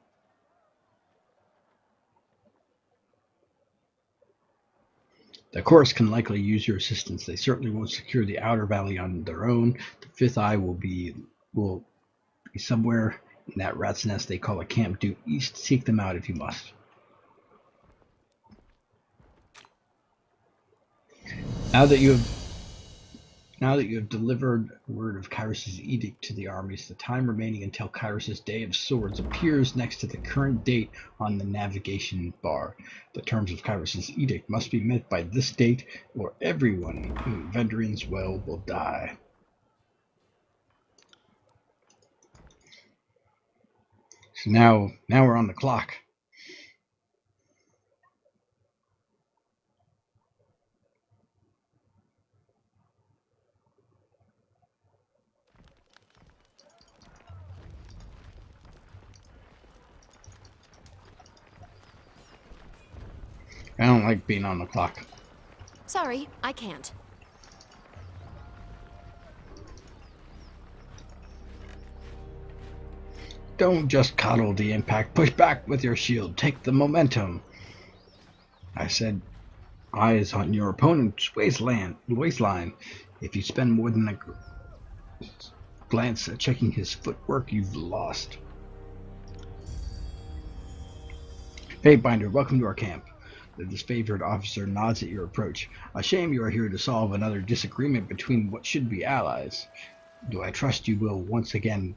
The chorus can likely use your assistance. They certainly won't secure the outer valley on their own. The fifth eye will be somewhere in that rat's nest they call a camp due east. Seek them out if you must. Now that you have delivered word of Kairos' edict to the armies, the time remaining until Kairos' Day of Swords appears next to the current date on the navigation bar. The terms of Kairos' edict must be met by this date, or everyone in Vendrian's Well will die. So now we're on the clock. I don't like being on the clock. Sorry, I can't. Don't just coddle the impact. Push back with your shield. Take the momentum. I said, eyes on your opponent's waistline. If you spend more than a glance at checking his footwork, you've lost. Fatebinder, welcome to our camp. The disfavored officer nods at your approach. A shame you are here to solve another disagreement between what should be allies. Do I trust you will once again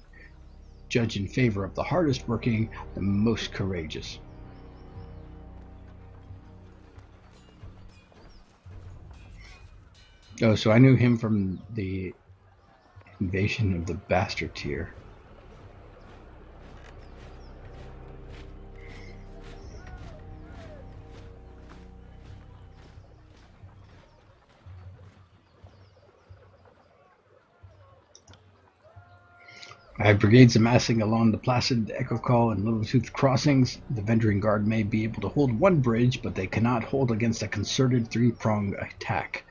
judge in favor of the hardest working, the most courageous? Oh, so I knew him from the invasion of the Bastard Tier. I have brigades amassing along the Placid, Echo Call, and Little Tooth crossings. The Vendrian Guard may be able to hold one bridge, but they cannot hold against a concerted three-pronged attack.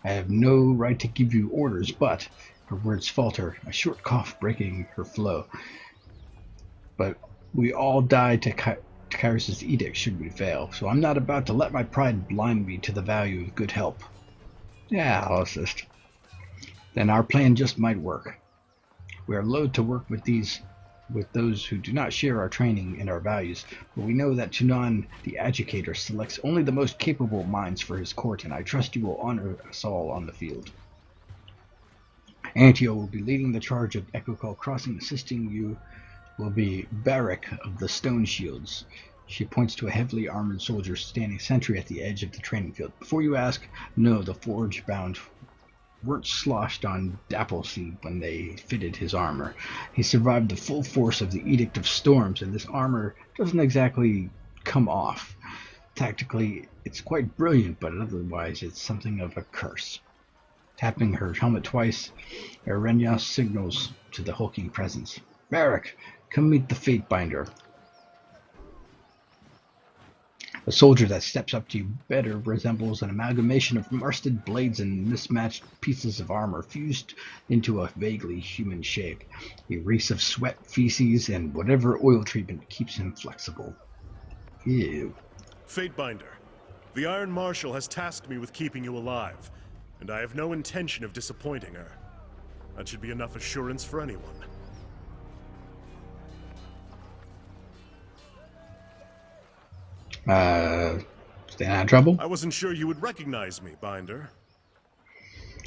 I have no right to give you orders, but her words falter, a short cough breaking her flow. But we all die to Kairos' edict should we fail, so I'm not about to let my pride blind me to the value of good help. Yeah, I'll assist. Then our plan just might work. We are loath to work with those who do not share our training and our values, but we know that Tunon, the Educator, selects only the most capable minds for his court, and I trust you will honor us all on the field. Antio will be leading the charge of Echo Call Crossing. Assisting you will be Barrack of the Stone Shields. She points to a heavily armored soldier standing sentry at the edge of the training field. Before you ask, no, the forge-bound weren't sloshed on Dappleseed when they fitted his armor. He survived the full force of the Edict of Storms, and this armor doesn't exactly come off. Tactically, it's quite brilliant, but otherwise it's something of a curse. Tapping her helmet twice, Arenya signals to the hulking presence. Barrack, come meet the Fatebinder. A soldier that steps up to you better resembles an amalgamation of rusted blades and mismatched pieces of armor fused into a vaguely human shape. A race of sweat, feces, and whatever oil treatment keeps him flexible. Ew. Fatebinder, the Iron Marshal has tasked me with keeping you alive, and I have no intention of disappointing her. That should be enough assurance for anyone. Staying out of trouble? I wasn't sure you would recognize me, Binder.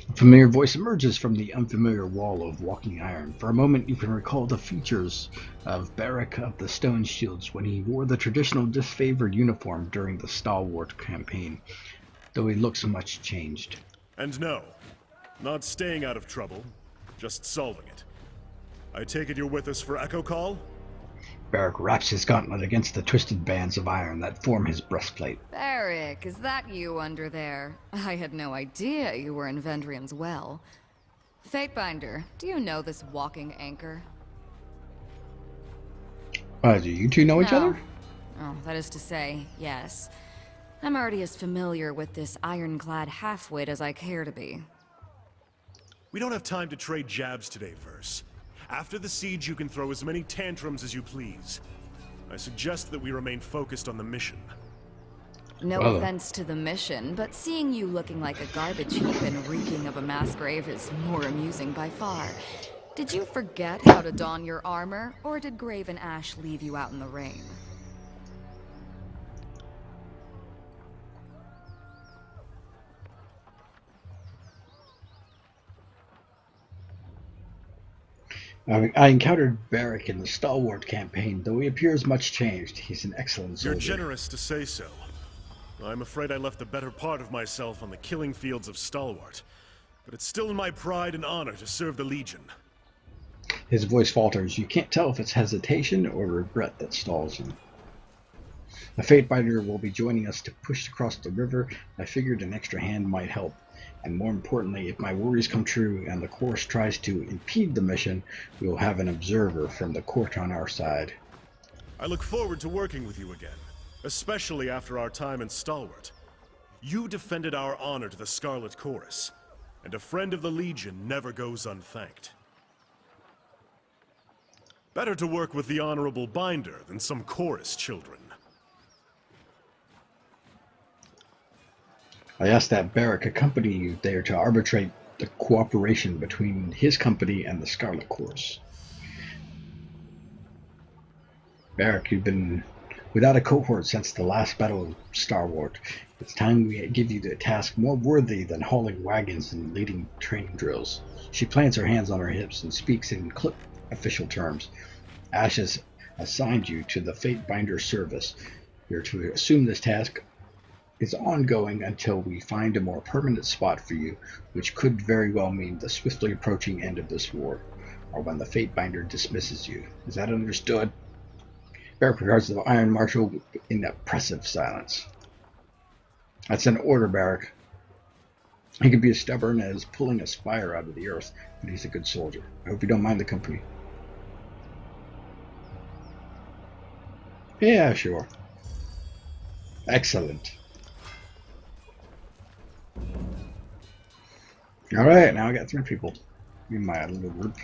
A familiar voice emerges from the unfamiliar wall of walking iron. For a moment, you can recall the features of Beric of the Stone Shields when he wore the traditional disfavored uniform during the Stalwart campaign, though he looks much changed. And no, not staying out of trouble, just solving it. I take it you're with us for Echo Call? Beric wraps his gauntlet against the twisted bands of iron that form his breastplate. Beric, is that you under there? I had no idea you were in Vendrian's well. Fatebinder, do you know this walking anchor? Do you two know each No. other? Oh, that is to say, yes. I'm already as familiar with this ironclad halfwit as I care to be. We don't have time to trade jabs today, Verse. After the siege, you can throw as many tantrums as you please. I suggest that we remain focused on the mission. No Well. offense to the mission, but seeing you looking like a garbage heap and reeking of a mass grave is more amusing by far. Did you forget how to don your armor, or did Grave and Ash leave you out in the rain? I encountered Beric in the Stalwart campaign, though he appears much changed. He's an excellent soldier. You're generous to say so. I'm afraid I left the better part of myself on the killing fields of Stalwart. But it's still in my pride and honor to serve the Legion. His voice falters. You can't tell if it's hesitation or regret that stalls him. A Fatebinder will be joining us to push across the river. I figured an extra hand might help. And more importantly, if my worries come true and the course tries to impede the mission, we will have an observer from the court on our side. I look forward to working with you again, especially after our time in Stalwart. You defended our honor to the Scarlet Chorus, and a friend of the Legion never goes unthanked. Better to work with the Honorable Binder than some chorus children. I asked that Beric accompany you there to arbitrate the cooperation between his company and the Scarlet Chorus. Beric, you've been without a cohort since the last battle of Stalwart. It's time we give you the task more worthy than hauling wagons and leading training drills. She plants her hands on her hips and speaks in clip official terms. Ash has assigned you to the Fatebinder service. You're to assume this task is ongoing until we find a more permanent spot for you, which could very well mean the swiftly approaching end of this war, or when the Fatebinder dismisses you. Is that understood? Beric regards the Iron Marshal in oppressive silence. That's an order, Beric. He can be as stubborn as pulling a spire out of the earth, but he's a good soldier. I hope you don't mind the company. Yeah, sure. Excellent. Alright, now I got 3 people in my little group.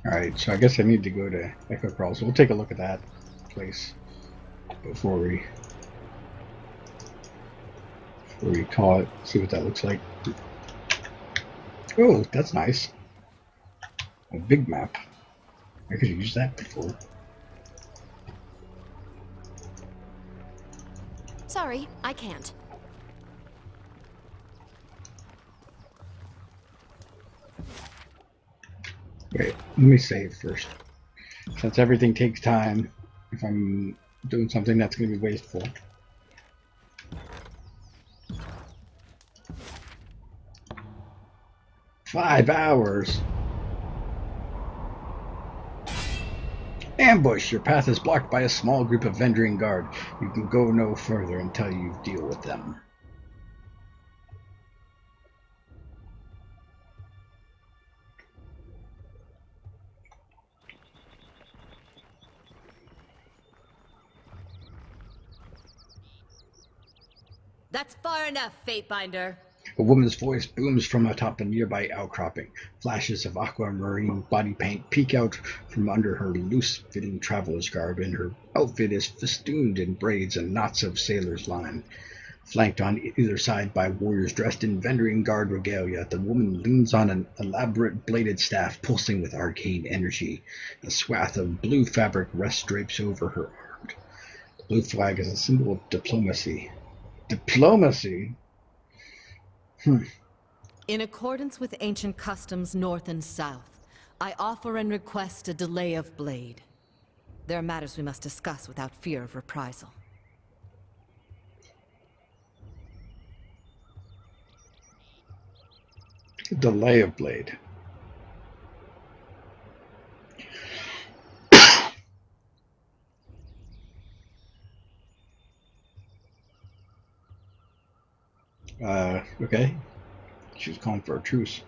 Alright, so I guess I need to go to Echo Crawl, so we'll take a look at that place before we call it, see what that looks like. Oh, that's nice. A big map. I could have used that before. Sorry, I can't. Wait, let me save first. Since everything takes time, if I'm doing something that's going to be wasteful. "5 hours. Ambush! Your path is blocked by a small group of Vendrian Guard. You can go no further until you deal with them." That's far enough, Fatebinder. A woman's voice booms from atop a nearby outcropping. Flashes of aquamarine body paint peek out from under her loose-fitting traveler's garb, and her outfit is festooned in braids and knots of sailor's line. Flanked on either side by warriors dressed in Vendrian Guard regalia, the woman leans on an elaborate bladed staff pulsing with arcane energy. A swath of blue fabric rests drapes over her arm. The blue flag is a symbol of diplomacy. Diplomacy? In accordance with ancient customs north and south, I offer and request a delay of blade. There are matters we must discuss without fear of reprisal. Delay of blade. Okay. She was calling for a truce.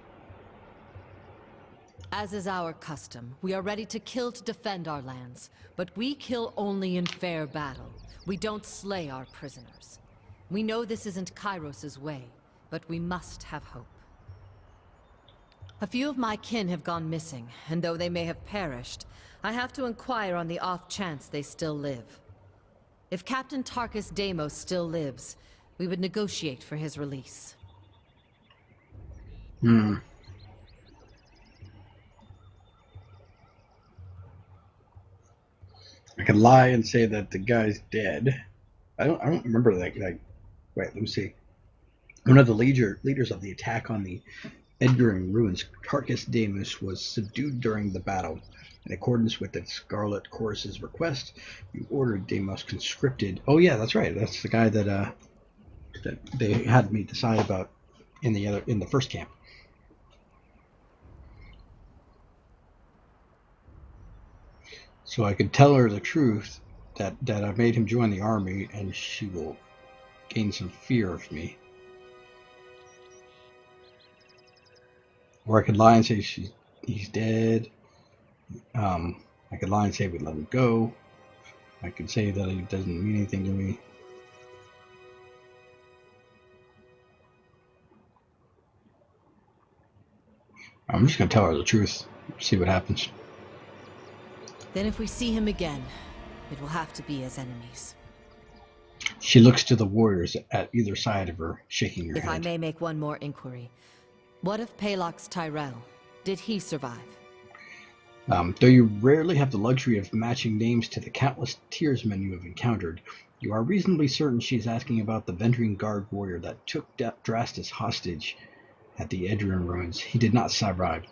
As is our custom, we are ready to kill to defend our lands, but we kill only in fair battle. We don't slay our prisoners. We know this isn't Kairos's way, but we must have hope. A few of my kin have gone missing, and though they may have perished, I have to inquire on the off chance they still live. If Captain Tarkus Deimos still lives, we would negotiate for his release. I could lie and say that the guy's dead. I don't remember that. Wait, let me see. One of the leaders of the attack on the Edgaring ruins, Tarkus Deimos, was subdued during the battle. In accordance with the Scarlet Chorus's request, you ordered Deimos conscripted. Oh yeah, that's right. That's the guy that they had me decide about in the first camp. So I could tell her the truth that I made him join the army, and she will gain some fear of me. Or I could lie and say he's dead. I could lie and say we let him go. I could say that it doesn't mean anything to me. I'm just going to tell her the truth. See what happens. Then if we see him again, it will have to be as enemies. She looks to the warriors at either side of her, shaking her If head. I may make one more inquiry. What of Palox Tyrell? Did he survive? Though you rarely have the luxury of matching names to the countless tearsmen you have encountered, you are reasonably certain she's asking about the Vendrian Guard warrior that took Drastus hostage at the Edgaring ruins. He did not survive.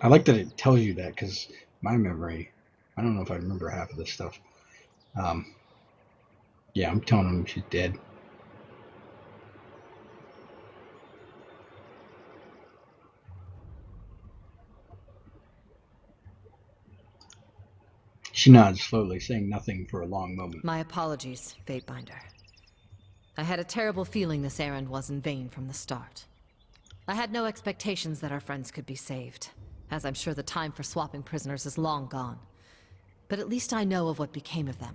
I like that it tells you that, because my memory, I don't know if I remember half of this stuff. Yeah, I'm telling him she's dead. She nods slowly, saying nothing for a long moment. My apologies, Fatebinder. I had a terrible feeling this errand was in vain from the start. I had no expectations that our friends could be saved, as I'm sure the time for swapping prisoners is long gone. But at least I know of what became of them.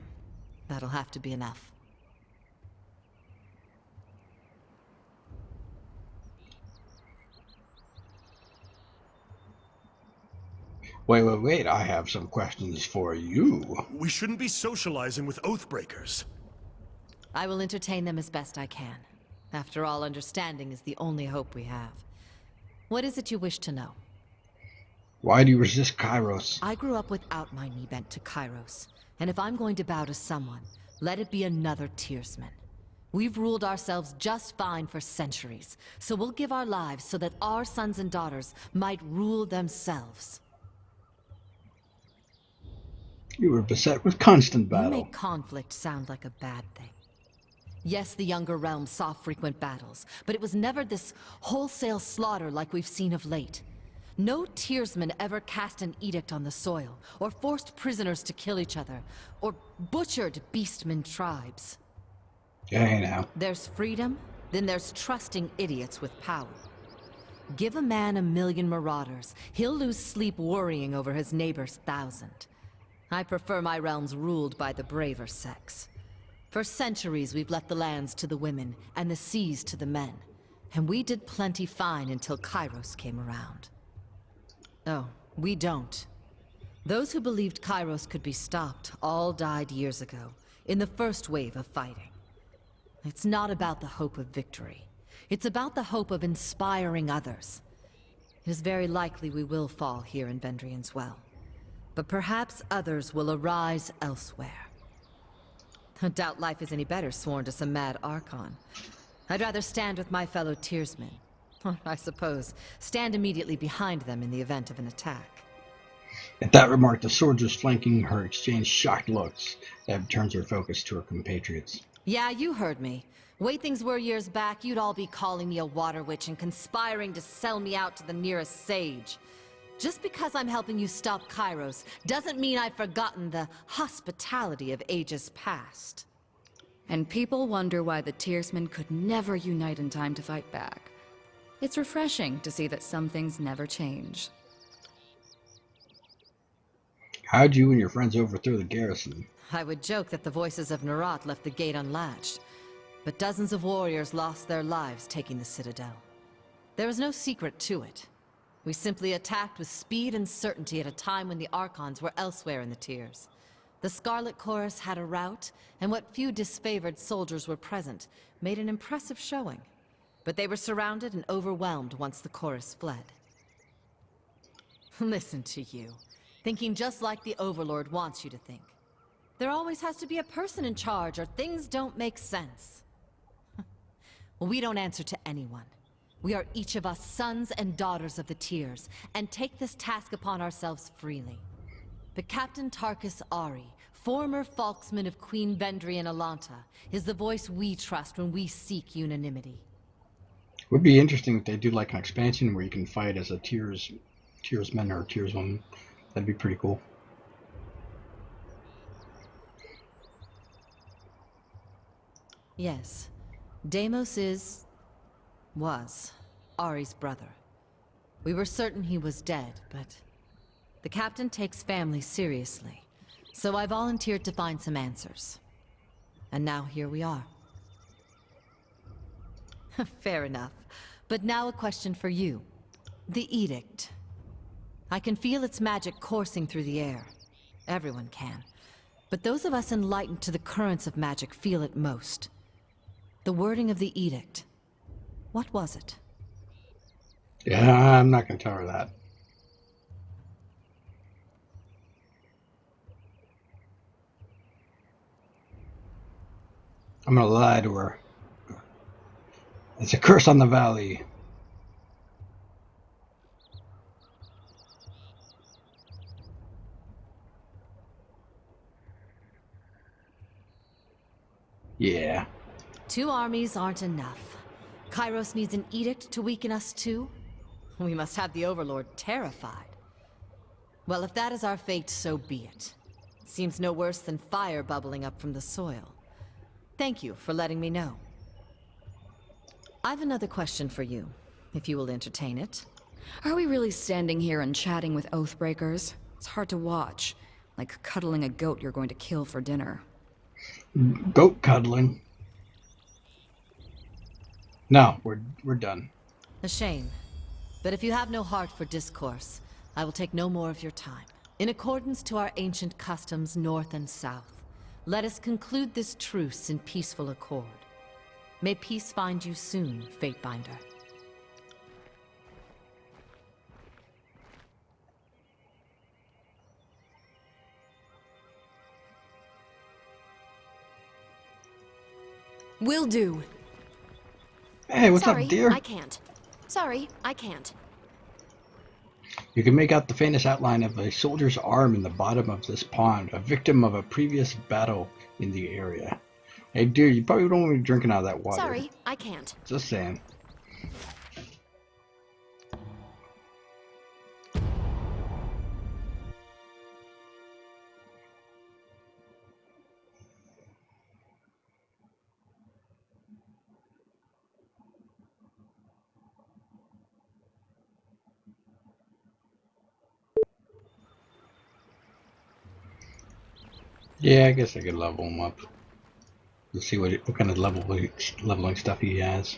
That'll have to be enough. Wait, I have some questions for you. We shouldn't be socializing with Oathbreakers. I will entertain them as best I can. After all, understanding is the only hope we have. What is it you wish to know? Why do you resist Kairos? I grew up without my knee bent to Kairos, and if I'm going to bow to someone, let it be another Tearsman. We've ruled ourselves just fine for centuries, so we'll give our lives so that our sons and daughters might rule themselves. You were beset with constant battle. You make conflict sound like a bad thing. Yes, the younger realms saw frequent battles, but it was never this wholesale slaughter like we've seen of late. No Tearsman ever cast an edict on the soil, or forced prisoners to kill each other, or butchered beastmen tribes. Hey now. There's freedom, then there's trusting idiots with power. Give a man 1,000,000 marauders, he'll lose sleep worrying over his neighbor's 1,000. I prefer my realms ruled by the braver sex. For centuries, we've left the lands to the women and the seas to the men. And we did plenty fine until Kairos came around. Oh, we don't. Those who believed Kairos could be stopped all died years ago, in the first wave of fighting. It's not about the hope of victory. It's about the hope of inspiring others. It is very likely we will fall here in Vendrian's Well. But perhaps others will arise elsewhere. I doubt life is any better sworn to some mad Archon. I'd rather stand with my fellow Tearsmen. Or, I suppose, stand immediately behind them in the event of an attack. At that remark, the soldiers flanking her exchanged shocked looks. Ebb turns her focus to her compatriots. Yeah, you heard me. Way things were years back, you'd all be calling me a water witch and conspiring to sell me out to the nearest sage. Just because I'm helping you stop Kairos doesn't mean I've forgotten the hospitality of ages past. And people wonder why the Tearsmen could never unite in time to fight back. It's refreshing to see that some things never change. How'd you and your friends overthrow the garrison? I would joke that the voices of Nerat left the gate unlatched, but dozens of warriors lost their lives taking the Citadel. There was no secret to it. We simply attacked with speed and certainty at a time when the Archons were elsewhere in the tiers. The Scarlet Chorus had a rout, and what few disfavored soldiers were present made an impressive showing. But they were surrounded and overwhelmed once the chorus fled. Listen to you, thinking just like the Overlord wants you to think. There always has to be a person in charge, or things don't make sense. Well, we don't answer to anyone. We are each of us sons and daughters of the Tiers, and take this task upon ourselves freely. But Captain Tarkus Ari, former Falksman of Queen Vendrian Alanta, is the voice we trust when we seek unanimity. Would be interesting if they do like an expansion where you can fight as a Tearsman or Tearswoman. That'd be pretty cool. Yes, Deimos was Ari's brother. We were certain he was dead, but the captain takes family seriously, so I volunteered to find some answers. And now here we are. Fair enough. But now a question for you. The Edict. I can feel its magic coursing through the air. Everyone can. But those of us enlightened to the currents of magic feel it most. The wording of the Edict. What was it? Yeah, I'm not going to tell her that. I'm going to lie to her. It's a curse on the valley. Yeah. 2 armies aren't enough. Kairos needs an edict to weaken us too? We must have the Overlord terrified. Well, if that is our fate, so be it. Seems no worse than fire bubbling up from the soil. Thank you for letting me know. I've another question for you, if you will entertain it. Are we really standing here and chatting with Oathbreakers? It's hard to watch. Like cuddling a goat you're going to kill for dinner. Goat cuddling. No, we're done. A shame. But if you have no heart for discourse, I will take no more of your time. In accordance to our ancient customs north and south, let us conclude this truce in peaceful accord. May peace find you soon, Fatebinder. Will do. Hey, what's Sorry, up, dear? I can't. Sorry, I can't. You can make out the faintest outline of a soldier's arm in the bottom of this pond, a victim of a previous battle in the area. Hey, dude, you probably don't want to be drinking out of that water. Sorry, I can't. Just saying. Yeah, I guess I could level him up. Let's see what kind of leveling stuff he has.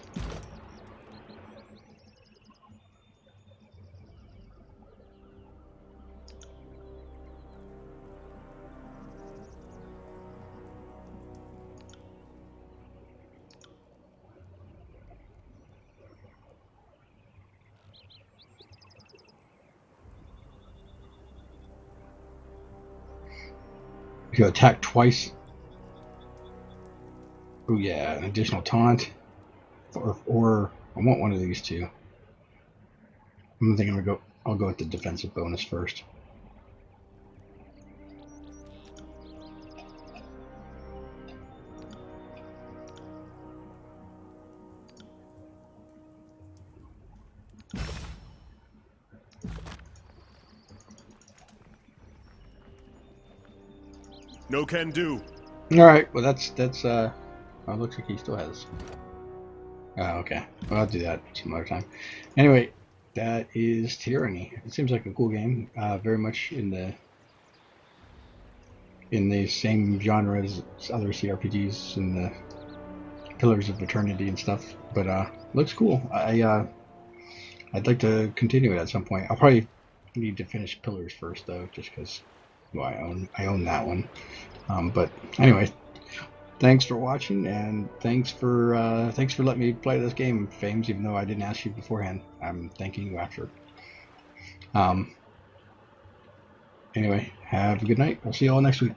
If you attack twice, oh yeah, an additional taunt, or I want one of these two. I'm thinking I'll go with the defensive bonus first. No can do. All right, well that's oh, it looks like he still has. Oh, okay. Well, I'll do that some other time. Anyway, that is Tyranny. It seems like a cool game. Very much in the same genre as other CRPGs and the Pillars of Eternity and stuff. But looks cool. I'd like to continue it at some point. I'll probably need to finish Pillars first though, just because well, I own that one. But anyway, thanks for watching, and thanks for letting me play this game, Fames. Even though I didn't ask you beforehand, I'm thanking you after. Anyway, have a good night. I'll see you all next week.